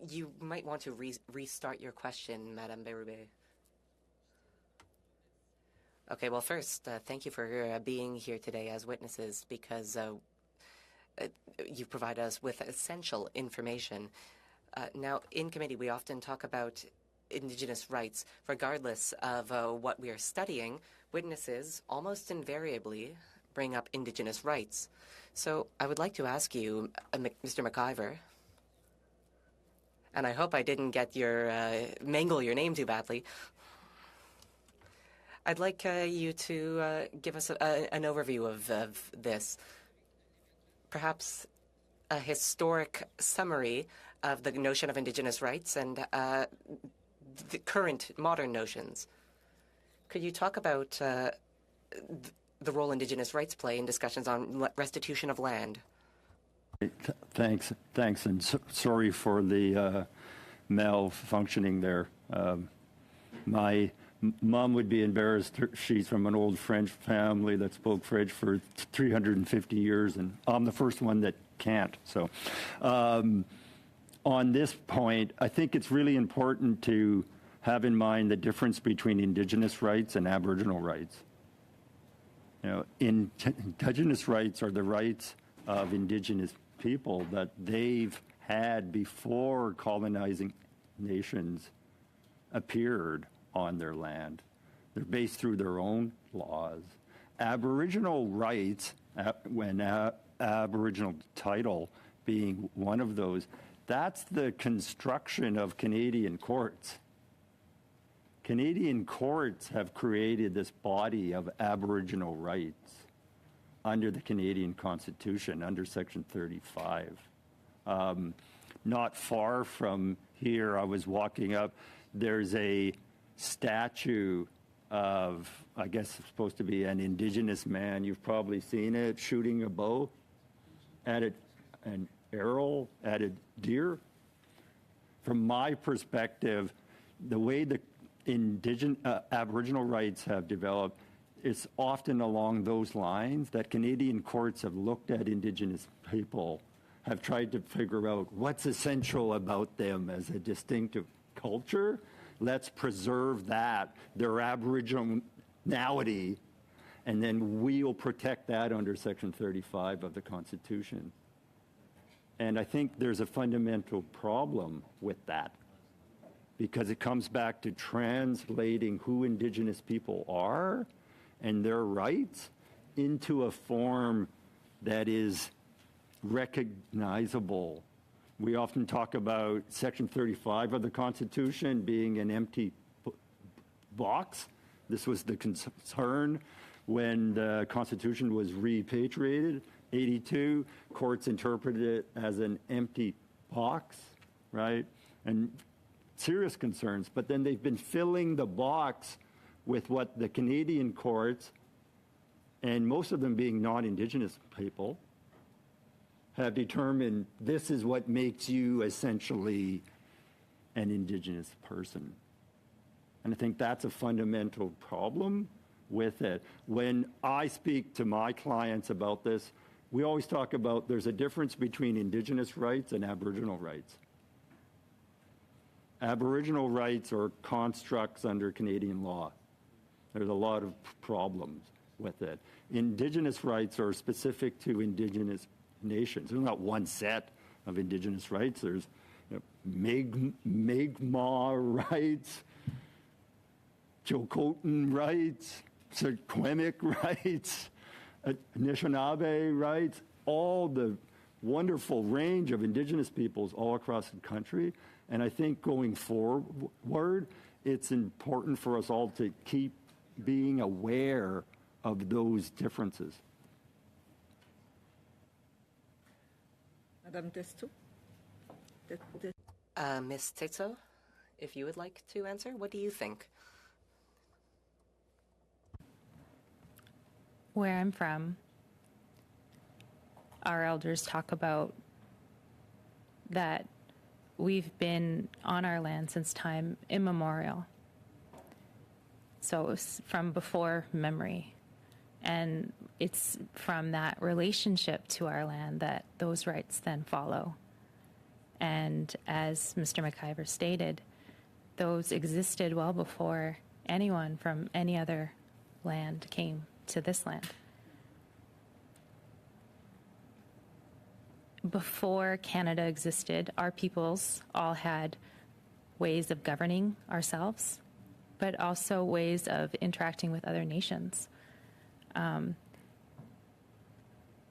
You might want to restart your question, Madame Berube. Okay, well, first, thank you for being here today as witnesses because you provide us with essential information. Now, in committee, we often talk about Indigenous rights. Regardless of what we are studying, witnesses almost invariably bring up Indigenous rights. So I would like to ask you, Mr. McIver, and I hope I didn't get your mangle your name too badly. I'd like you to give us an overview of this. Perhaps a historic summary of the notion of Indigenous rights and the current modern notions. Could you talk about the role Indigenous rights play in discussions on restitution of land? Thanks, and sorry for the malfunctioning there. My mom would be embarrassed. She's from an old French family that spoke French for 350 years, and I'm the first one that can't. So on this point, I think it's really important to have in mind the difference between Indigenous rights and Aboriginal rights. You know, Indigenous rights are the rights of Indigenous people that they've had before colonizing nations appeared on their land. They're based through their own laws. Aboriginal rights, when Aboriginal title being one of those, that's the construction of Canadian courts. Canadian courts have created this body of Aboriginal rights under the Canadian Constitution, under Section 35. Not far from here, I was walking up, there's a statue of, I guess it's supposed to be an Indigenous man, you've probably seen it, shooting a bow at an arrow at a deer. From my perspective, the way the Aboriginal rights have developed, it's often along those lines that Canadian courts have looked at Indigenous people, have tried to figure out what's essential about them as a distinctive culture. Let's preserve that, their Aboriginality, and then we'll protect that under Section 35 of the Constitution. And I think there's a fundamental problem with that, because it comes back to translating who Indigenous people are and their rights into a form that is recognizable. We often talk about Section 35 of the Constitution being an empty box. This was the concern when the Constitution was repatriated, 82. Courts interpreted it as an empty box, right? And serious concerns, but then they've been filling the box with what the Canadian courts, and most of them being non-Indigenous people, have determined this is what makes you essentially an Indigenous person. And I think that's a fundamental problem with it. When I speak to my clients about this, we always talk about there's a difference between Indigenous rights and Aboriginal rights. Aboriginal rights are constructs under Canadian law. There's a lot of problems with it. Indigenous rights are specific to Indigenous nations. There's not one set of Indigenous rights. There's Mi'kmaq rights, Chilcotin rights, Sequemic rights, Anishinaabe rights, all the wonderful range of Indigenous peoples all across the country. And I think going forward, it's important for us all to keep being aware of those differences. Madame Testo? Ms. Tetso, if you would like to answer, what do you think? Where I'm from, our elders talk about that we've been on our land since time immemorial. So it's from before memory. And it's from that relationship to our land that those rights then follow. And as Mr. McIver stated, those existed well before anyone from any other land came to this land. Before Canada existed, our peoples all had ways of governing ourselves, but also ways of interacting with other nations.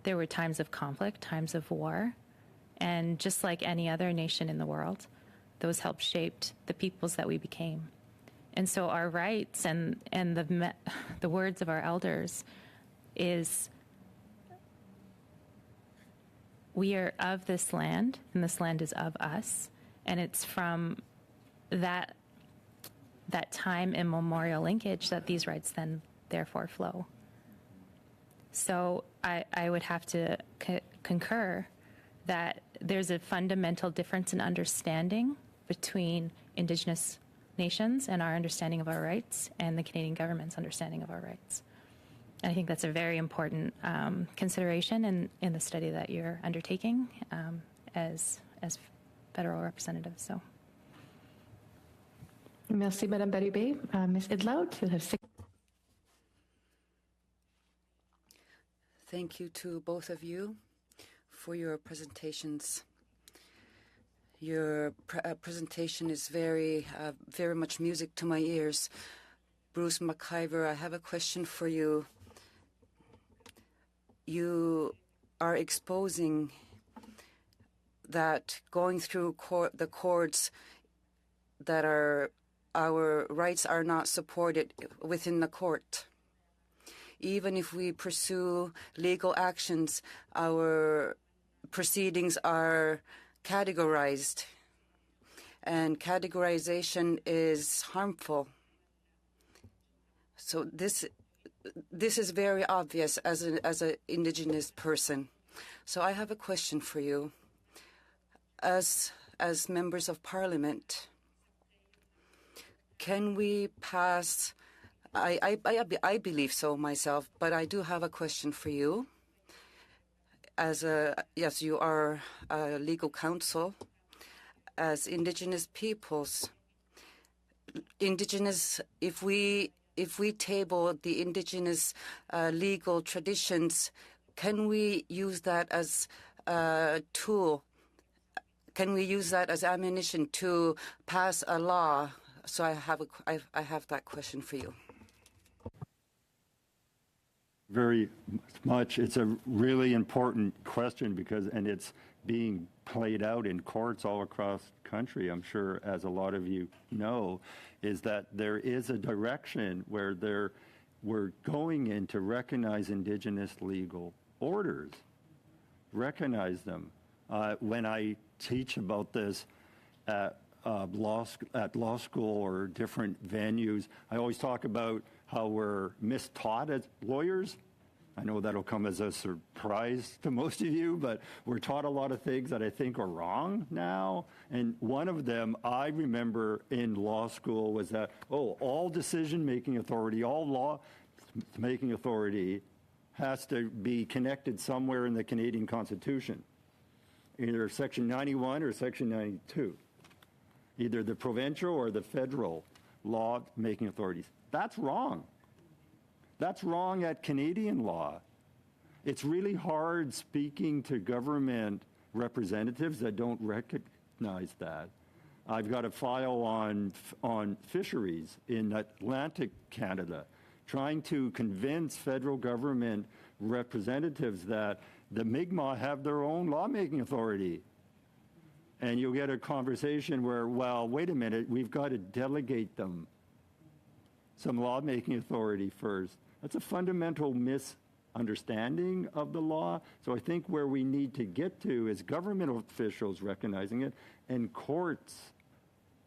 There were times of conflict, times of war, and just like any other nation in the world, those helped shape the peoples that we became. And so our rights and the words of our elders is, we are of this land, and this land is of us, and it's from that time immemorial linkage that these rights then therefore flow. So I would have to concur that there's a fundamental difference in understanding between Indigenous nations and our understanding of our rights and the Canadian government's understanding of our rights. And I think that's a very important consideration in the study that you're undertaking as federal representatives. So. Merci, Madame Berube. Ms. Idlout, you have 6. Thank you to both of you for your presentations. Your presentation is very much music to my ears. Bruce McIver, I have a question for you. You are exposing that going through the courts that our rights are not supported within the court. Even if we pursue legal actions, our proceedings are categorized, and categorization is harmful. So this is very obvious as an Indigenous person. So I have a question for you. As members of Parliament, can we pass? I believe so myself, but I do have a question for you. Yes, you are a legal counsel. As Indigenous peoples, if we table the Indigenous legal traditions, can we use that as a tool? Can we use that as ammunition to pass a law? So I have that question for you. Very much. It's a really important question and it's being played out in courts all across the country. I'm sure, as a lot of you know, is that there is a direction where we're going in to recognize Indigenous legal orders, recognize them. When I teach about this at law school or different venues, I always talk about how we're mistaught as lawyers. I know that'll come as a surprise to most of you, but we're taught a lot of things that I think are wrong now. And one of them I remember in law school was that, all decision-making authority, all law-making authority has to be connected somewhere in the Canadian Constitution, either Section 91 or Section 92, either the provincial or the federal law-making authorities. That's wrong. That's wrong at Canadian law. It's really hard speaking to government representatives that don't recognize that. I've got a file on fisheries in Atlantic Canada, trying to convince federal government representatives that the Mi'kmaq have their own lawmaking authority. And you'll get a conversation where, well, wait a minute, we've got to delegate them some lawmaking authority first. That's a fundamental misunderstanding of the law. So I think where we need to get to is government officials recognizing it and courts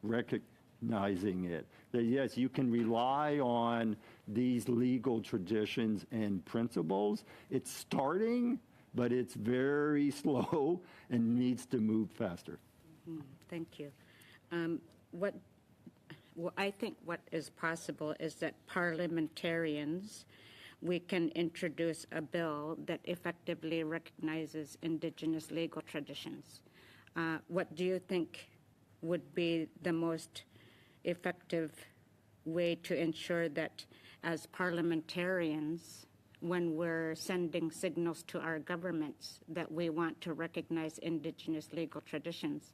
recognizing it. That yes, you can rely on these legal traditions and principles. It's starting, but it's very slow and needs to move faster. Thank you. I think what is possible is that parliamentarians, we can introduce a bill that effectively recognizes Indigenous legal traditions. what do you think would be the most effective way to ensure that as parliamentarians, when we're sending signals to our governments that we want to recognize Indigenous legal traditions,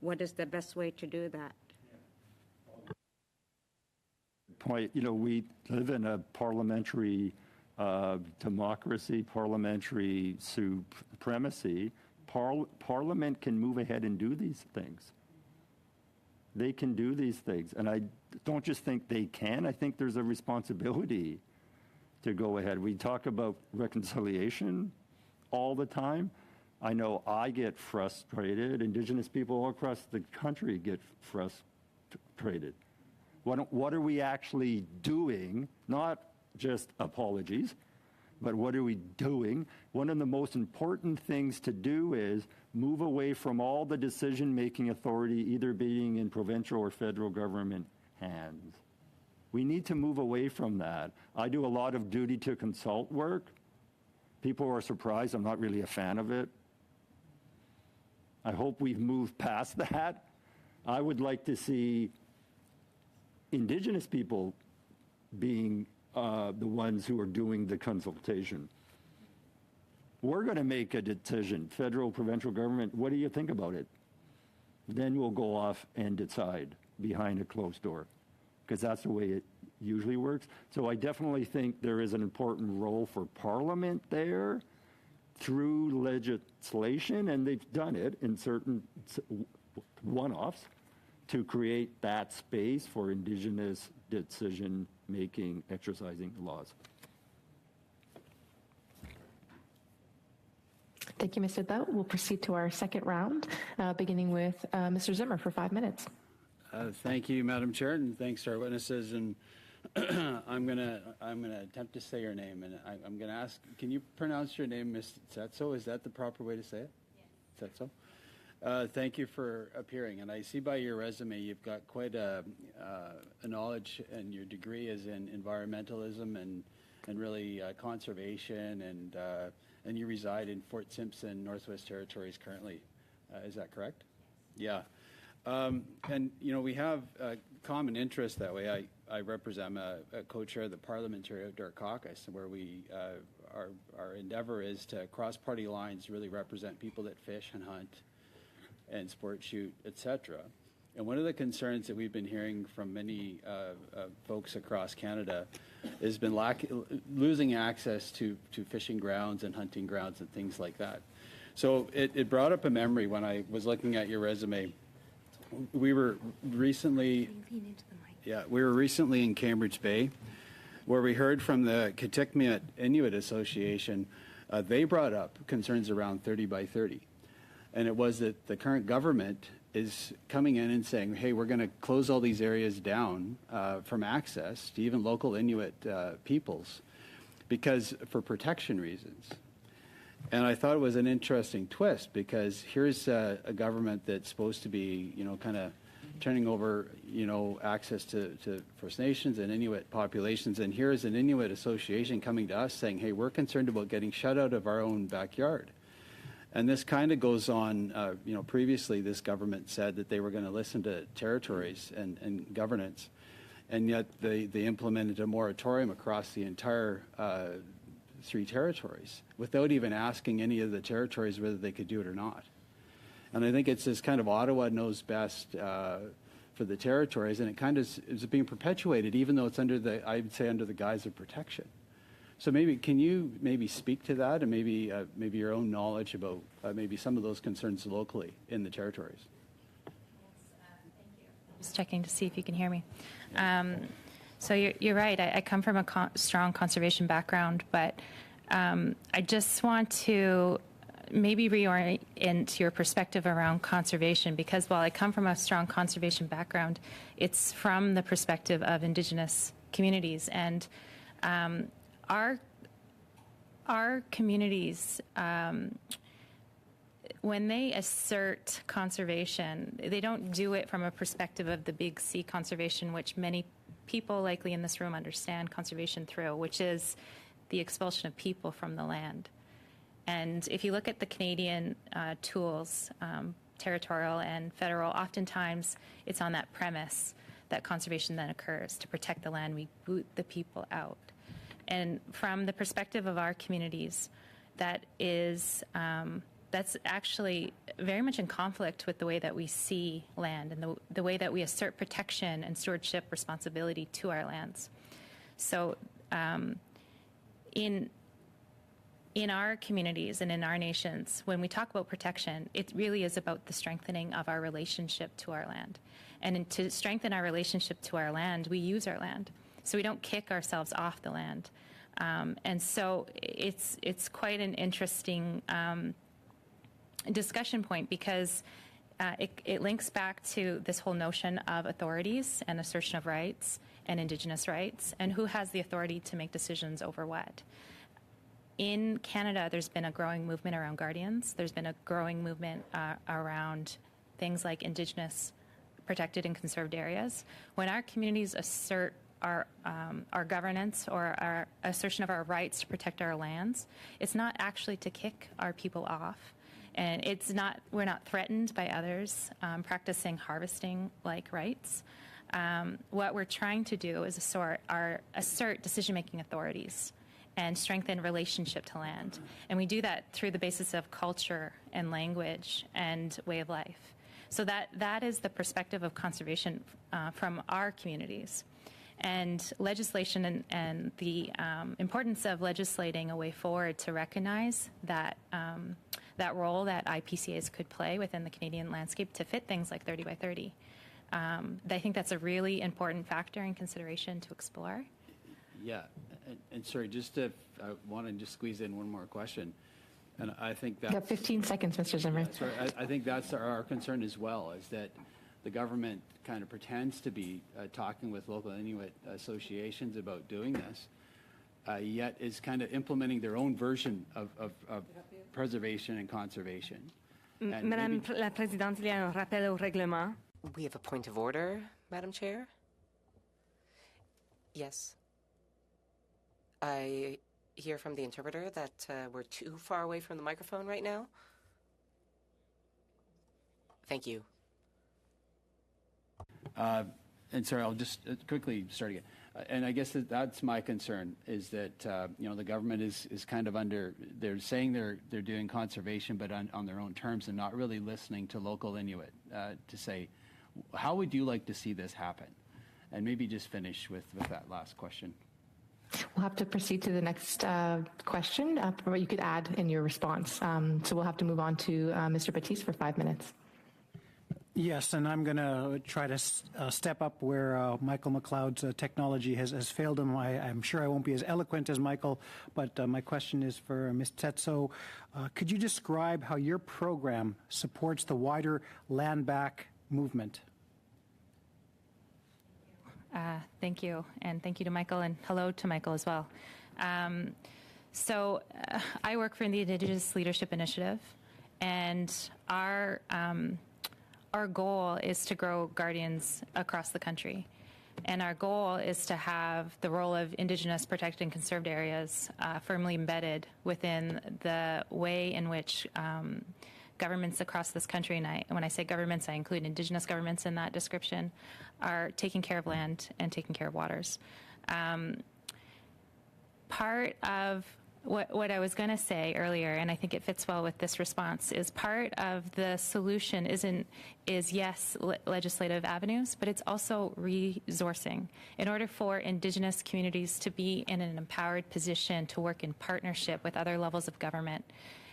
what is the best way to do that? Point, we live in a parliamentary democracy, parliamentary supremacy. Parliament can move ahead and do these things. They can do these things. And I don't just think they can, I think there's a responsibility to go ahead. We talk about reconciliation all the time. I know I get frustrated. Indigenous people all across the country get frustrated. What are we actually doing? Not just apologies, but what are we doing? One of the most important things to do is move away from all the decision-making authority either being in provincial or federal government hands. We need to move away from that. I do a lot of duty to consult work. People are surprised. I'm not really a fan of it. I hope we've moved past that. I would like to see Indigenous people being the ones who are doing the consultation. We're going to make a decision, federal, provincial government. What do you think about it? Then we'll go off and decide behind a closed door, because that's the way it usually works. So I definitely think there is an important role for Parliament there through legislation, and they've done it in certain one-offs to create that space for Indigenous decision-making, exercising laws. Thank you, Mr. Thou. We'll proceed to our second round, beginning with Mr. Zimmer for 5 minutes. Thank you, Madam Chair, and thanks to our witnesses. And I'm gonna attempt to say your name, and I'm gonna ask, can you pronounce your name, Ms. Tsetso? Is that the proper way to say it? Yes. Tsetso. Thank you for appearing. And I see by your resume you've got quite a knowledge, and your degree is in environmentalism and really conservation, and you reside in Fort Simpson, Northwest Territories currently. Is that correct? Yeah. And we have a common interest that way. I represent a co-chair of the Parliamentary Outdoor Caucus, where we our endeavor is to cross party lines really represent people that fish and hunt and sport shoot, etc. And one of the concerns that we've been hearing from many folks across Canada has been losing access to fishing grounds and hunting grounds and things like that. So it brought up a memory when I was looking at your resume. We were recently in Cambridge Bay, where we heard from the Kitikmeot Inuit Association. They brought up concerns around 30 by 30. And it was that the current government is coming in and saying, hey, we're going to close all these areas down from access to even local Inuit peoples for protection reasons. And I thought it was an interesting twist, because here's a government that's supposed to be, kind of turning over, access to First Nations and Inuit populations. And here's an Inuit association coming to us saying, hey, we're concerned about getting shut out of our own backyard. And this kind of goes on, previously this government said that they were going to listen to territories and governance, and yet they implemented a moratorium across the entire 3 territories without even asking any of the territories whether they could do it or not. And I think it's this kind of Ottawa knows best for the territories, and it kind of is being perpetuated, even though it's under the guise of protection. So can you speak to that, and maybe your own knowledge about maybe some of those concerns locally in the territories? Yes, thank you. Just checking to see if you can hear me. So you're right. I come from a strong conservation background, but I just want to maybe reorient your perspective around conservation, because while I come from a strong conservation background, it's from the perspective of Indigenous communities. And our communities, when they assert conservation, they don't do it from a perspective of the big C conservation, which many people likely in this room understand conservation through, which is the expulsion of people from the land. And if you look at the Canadian tools, territorial and federal, oftentimes it's on that premise that conservation then occurs. To protect the land, we boot the people out. And from the perspective of our communities, that is that's actually very much in conflict with the way that we see land and the way that we assert protection and stewardship responsibility to our lands. So in our communities and in our nations, when we talk about protection, it really is about the strengthening of our relationship to our land. And to strengthen our relationship to our land, we use our land. So we don't kick ourselves off the land. And so it's quite an interesting discussion point, because it links back to this whole notion of authorities and assertion of rights and Indigenous rights, and who has the authority to make decisions over what. In Canada, there's been a growing movement around guardians. There's been a growing movement around things like Indigenous protected and conserved areas. When our communities assert our governance or our assertion of our rights to protect our lands, it's not actually to kick our people off. And we're not threatened by others practicing harvesting-like rights. What we're trying to do is assert decision-making authorities and strengthen relationship to land. And we do that through the basis of culture and language and way of life. So that is the perspective of conservation from our communities. And legislation and the importance of legislating a way forward to recognize that that role that IPCAs could play within the Canadian landscape to fit things like 30 by 30. I think that's a really important factor and consideration to explore. Yeah, and sorry, I want to just squeeze in one more question. And I think that... You have 15 seconds, Mr. Zimmer. Yeah, sorry, I think that's our concern as well, is that the government kind of pretends to be talking with local Inuit associations about doing this, yet is kind of implementing their own version of preservation and conservation. Madame la Présidente, il y a un rappel au règlement. We have a point of order, Madam Chair. Yes. I hear from the interpreter that we're too far away from the microphone right now. Thank you. And sorry, I'll just quickly start again. And I guess that's my concern, is that the government is kind of they're saying they're doing conservation, but on their own terms, and not really listening to local Inuit to say, how would you like to see this happen? And maybe just finish with that last question. We'll have to proceed to the next question, or you could add in your response. So we'll have to move on to Mr. Batiste for 5 minutes. Yes, and I'm going to try to step up where Michael McLeod's technology has failed him. I'm sure I won't be as eloquent as Michael, but my question is for Ms. Tetso. Could you describe how your program supports the wider land back movement? Thank you, and thank you to Michael, and hello to Michael as well. So I work for the Indigenous Leadership Initiative, and our goal is to grow guardians across the country. And our goal is to have the role of Indigenous protected and conserved areas firmly embedded within the way in which governments across this country, and when I say governments, I include Indigenous governments in that description, are taking care of land and taking care of waters. Part of what I was going to say earlier, and I think it fits well with this response, is part of the solution is yes, legislative avenues, but it's also resourcing. In order for Indigenous communities to be in an empowered position to work in partnership with other levels of government,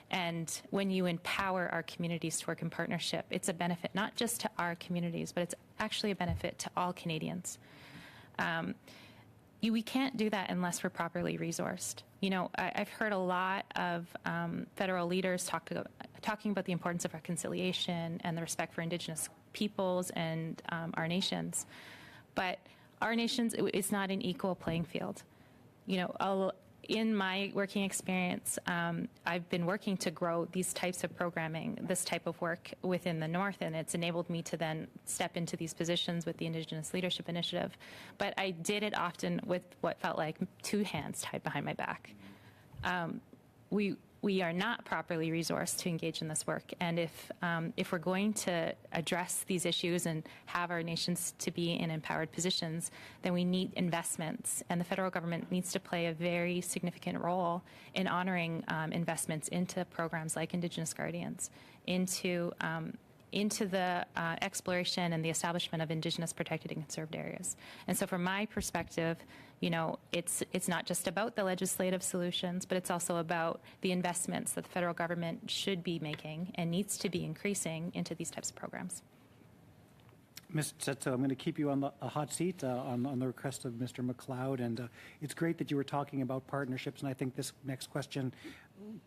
and when you empower our communities to work in partnership, it's a benefit not just to our communities, but it's actually a benefit to all Canadians. We can't do that unless we're properly resourced. You know, I've heard a lot of federal leaders talking about the importance of reconciliation and the respect for Indigenous peoples and our nations. But our nations, it's not an equal playing field. You know, in my working experience, I've been working to grow these types of programming, this type of work within the North, and it's enabled me to then step into these positions with the Indigenous Leadership Initiative. But I did it often with what felt like two hands tied behind my back. we are not properly resourced to engage in this work. And if we're going to address these issues and have our nations to be in empowered positions, then we need investments. And the federal government needs to play a very significant role in honoring investments into programs like Indigenous Guardians, into the exploration and the establishment of Indigenous protected and conserved areas. And so from my perspective, it's not just about the legislative solutions, but it's also about the investments that the federal government should be making and needs to be increasing into these types of programs. Ms. Tsetso, I'm going to keep you on the hot seat on the request of Mr. McLeod, and it's great that you were talking about partnerships, and I think this next question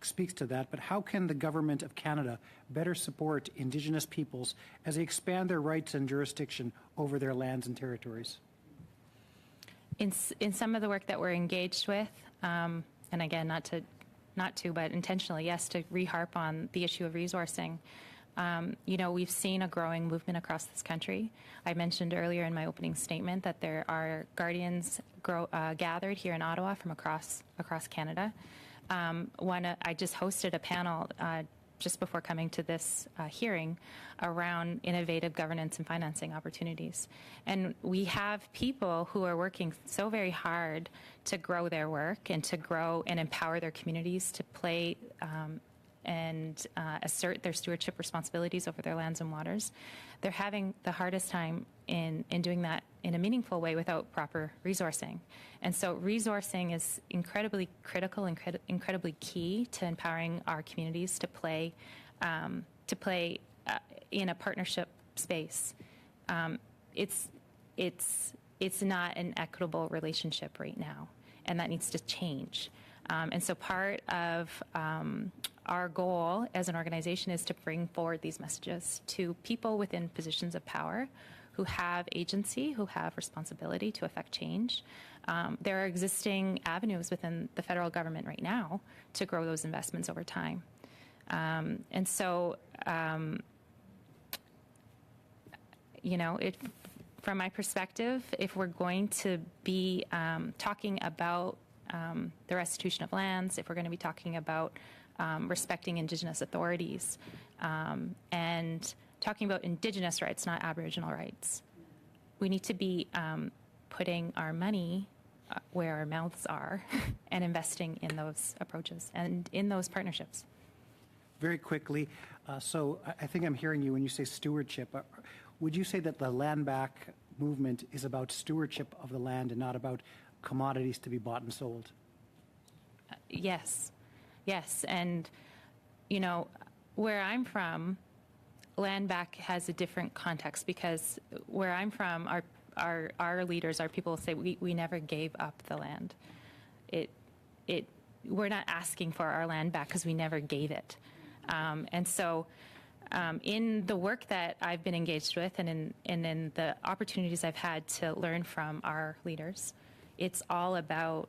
speaks to that. But how can the Government of Canada better support Indigenous peoples as they expand their rights and jurisdiction over their lands and territories? In some of the work that we're engaged with, and again, not to, but intentionally, yes, to re-harp on the issue of resourcing. We've seen a growing movement across this country. I mentioned earlier in my opening statement that there are guardians gathered here in Ottawa from across Canada. I just hosted a panel just before coming to this hearing around innovative governance and financing opportunities. And we have people who are working so very hard to grow their work and to grow and empower their communities to play and assert their stewardship responsibilities over their lands and waters. They're having the hardest time in doing that in a meaningful way without proper resourcing. And so resourcing is incredibly critical and incredibly key to empowering our communities to play in a partnership space. It's not an equitable relationship right now, and that needs to change. And so part of our goal as an organization is to bring forward these messages to people within positions of power who have agency, who have responsibility to affect change. There are existing avenues within the federal government right now to grow those investments over time. And so, from my perspective, if we're going to be talking about the restitution of lands, if we're going to be talking about respecting Indigenous authorities and talking about Indigenous rights, not Aboriginal rights, we need to be putting our money where our mouths are and investing in those approaches and in those partnerships. Very quickly, so I think I'm hearing you when you say stewardship. Would you say that the land back movement is about stewardship of the land and not about commodities to be bought and sold? Yes. And, where I'm from, land back has a different context because where I'm from, our leaders, our people say we never gave up the land. We're not asking for our land back because we never gave it. And so in the work that I've been engaged with and in the opportunities I've had to learn from our leaders, it's all about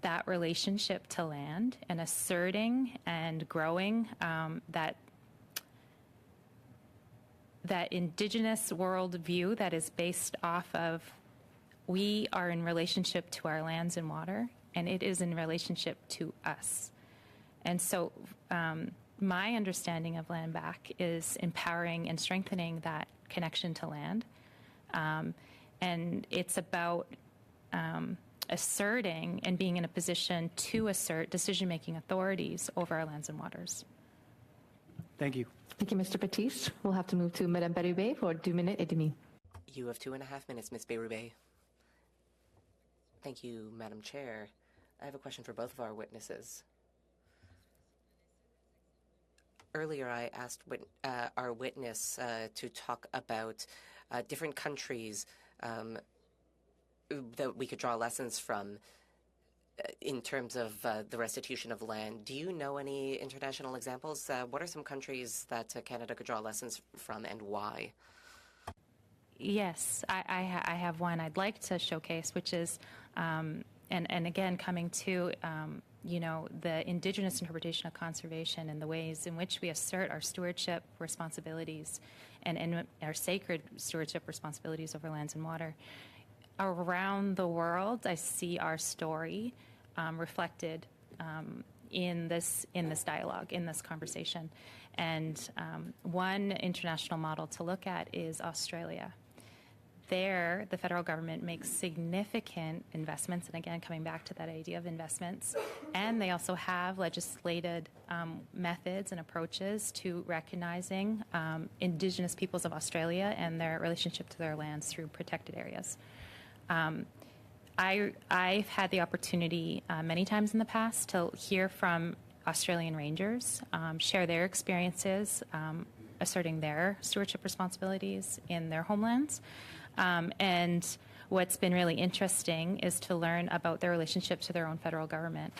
that relationship to land and asserting and growing that Indigenous worldview that is based off of we are in relationship to our lands and water, and it is in relationship to us. And so my understanding of land back is empowering and strengthening that connection to land. And it's about asserting and being in a position to assert decision-making authorities over our lands and waters. Thank you. Thank you, Mr. Batiste. We'll have to move to Madame Berube for 2 minutes et demi. You have 2.5 minutes, Ms. Berube. Thank you, Madam Chair. I have a question for both of our witnesses. Earlier, I asked our witness to talk about different countries that we could draw lessons from in terms of the restitution of land. Do you know any international examples? What are some countries that Canada could draw lessons from and why? Yes, I have one I'd like to showcase, which is, and again, coming to, the Indigenous interpretation of conservation and the ways in which we assert our stewardship responsibilities and our sacred stewardship responsibilities over lands and water. Around the world, I see our story reflected in this dialogue, in this conversation. And one international model to look at is Australia. There, the federal government makes significant investments, and again, coming back to that idea of investments, and they also have legislated methods and approaches to recognizing Indigenous peoples of Australia and their relationship to their lands through protected areas. I've had the opportunity many times in the past to hear from Australian rangers share their experiences asserting their stewardship responsibilities in their homelands. And what's been really interesting is to learn about their relationship to their own federal government.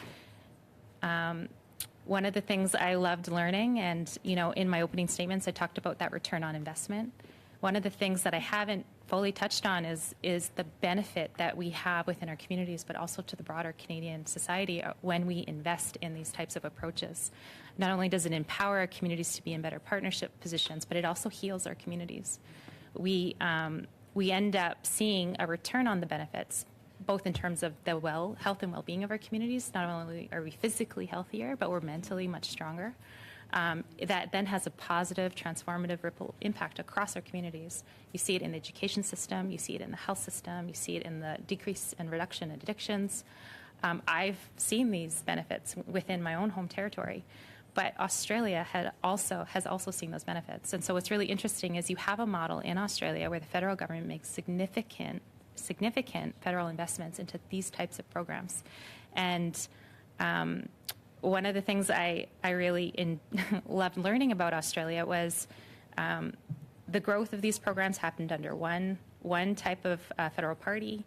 One of the things I loved learning, and in my opening statements, I talked about that return on investment. One of the things that I haven't fully touched on is the benefit that we have within our communities, but also to the broader Canadian society when we invest in these types of approaches. Not only does it empower our communities to be in better partnership positions, but it also heals our communities. We end up seeing a return on the benefits, both in terms of the health and well-being of our communities. Not only are we physically healthier, but we're mentally much stronger. That then has a positive, transformative ripple impact across our communities. You see it in the education system, you see it in the health system, you see it in the decrease and reduction in addictions. I've seen these benefits within my own home territory. But Australia has also seen those benefits. And so what's really interesting is you have a model in Australia where the federal government makes significant federal investments into these types of programs. And one of the things I really loved learning about Australia was the growth of these programs happened under one type of federal party.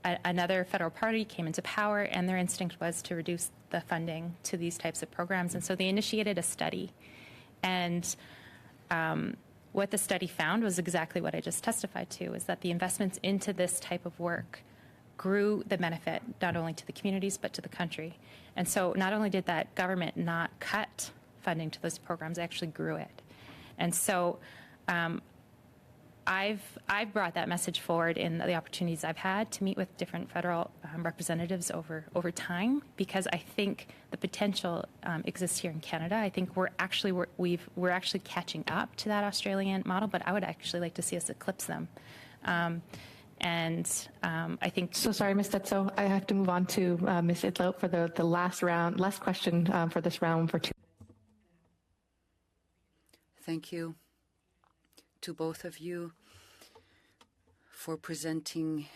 Another federal party came into power, and their instinct was to reduce the funding to these types of programs. And so they initiated a study. And what the study found was exactly what I just testified to, is that the investments into this type of work grew the benefit not only to the communities, but to the country. And so not only did that government not cut funding to those programs, they actually grew it. And so I've brought that message forward in the opportunities I've had to meet with different federal representatives over time, because I think the potential exists here in Canada. I think we're actually catching up to that Australian model, but I would actually like to see us eclipse them. I think. So sorry, Ms. Tetso, I have to move on to Ms. Idlow for the last question for this round for two. Thank you to both of you for presenting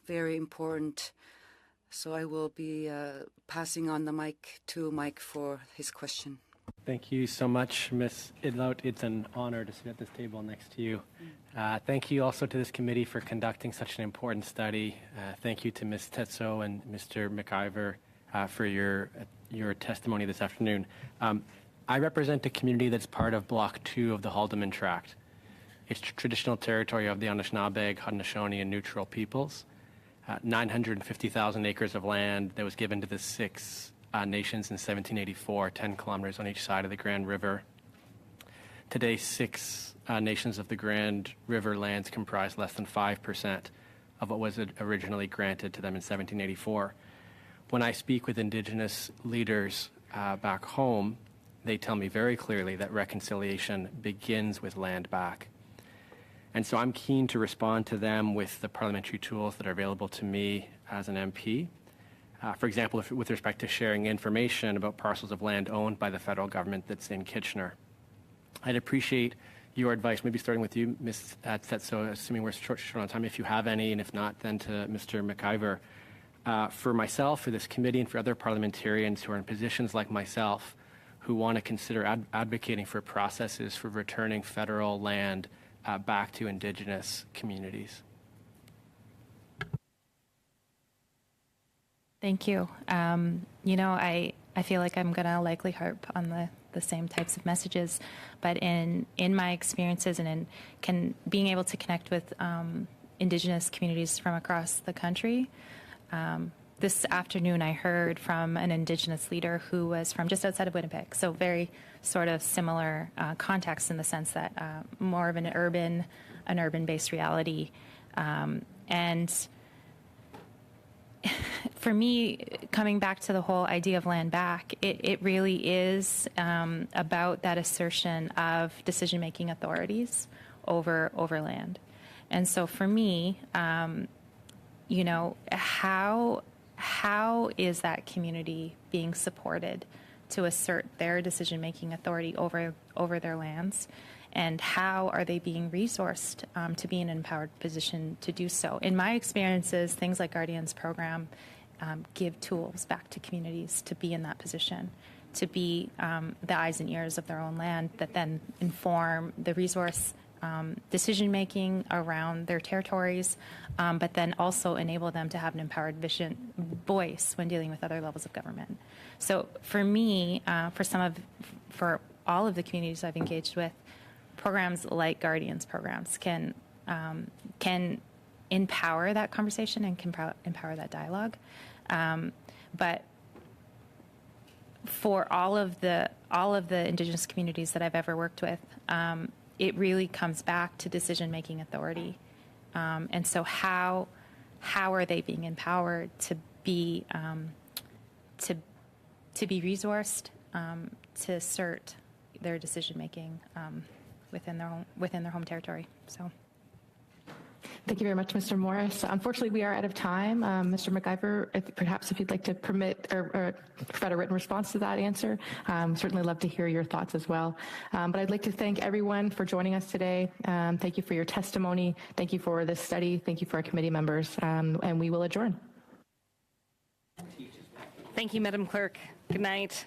very important. So I will be passing on the mic to Mike for his question. Thank you so much, Ms. Idlow. It's an honor to sit at this table next to you. Thank you also to this committee for conducting such an important study. Thank you to Ms. Tetso and Mr. McIver for your testimony this afternoon. I represent a community that's part of Block 2 of the Haldimand Tract. It's traditional territory of the Anishinaabe, Haudenosaunee, and Neutral peoples. 950,000 acres of land that was given to the six nations in 1784, 10 kilometers on each side of the Grand River. Today, six nations of the Grand River lands comprise less than 5% of what was originally granted to them in 1784. When I speak with Indigenous leaders back home, they tell me very clearly that reconciliation begins with land back. And so I'm keen to respond to them with the parliamentary tools that are available to me as an MP. For example, with respect to sharing information about parcels of land owned by the federal government that's in Kitchener. I'd appreciate your advice, maybe starting with you, Ms. Tetso, assuming we're short on time, if you have any, and if not, then to Mr. McIver. For myself, for this committee, and for other parliamentarians who are in positions like myself who want to consider advocating for processes for returning federal land back to Indigenous communities. Thank you. I feel like I'm going to likely harp on the same types of messages, but in my experiences and being able to connect with Indigenous communities from across the country, this afternoon I heard from an Indigenous leader who was from just outside of Winnipeg, so very sort of similar context in the sense that more of an urban-based reality. And for me, coming back to the whole idea of land back, it really is about that assertion of decision-making authorities over land. And so for me, you know, how is that community being supported to assert their decision-making authority over their lands? And how are they being resourced to be in an empowered position to do so? In my experiences, things like Guardians program give tools back to communities to be in that position, to be the eyes and ears of their own land that then inform the resource decision-making around their territories, but then also enable them to have an empowered voice when dealing with other levels of government. So for me, for all of the communities I've engaged with, programs like Guardians programs can empower that conversation and can empower that dialogue. But for all of the Indigenous communities that I've ever worked with, it really comes back to decision-making authority. And so how are they being empowered to be resourced to assert their decision-making within their home territory? So. Thank you very much, Mr. Morris. Unfortunately, we are out of time. Mr. McIver, if you'd like to permit or provide a written response to that answer, certainly love to hear your thoughts as well. But I'd like to thank everyone for joining us today. Thank you for your testimony. Thank you for this study. Thank you for our committee members. And we will adjourn. Thank you, Madam Clerk. Good night.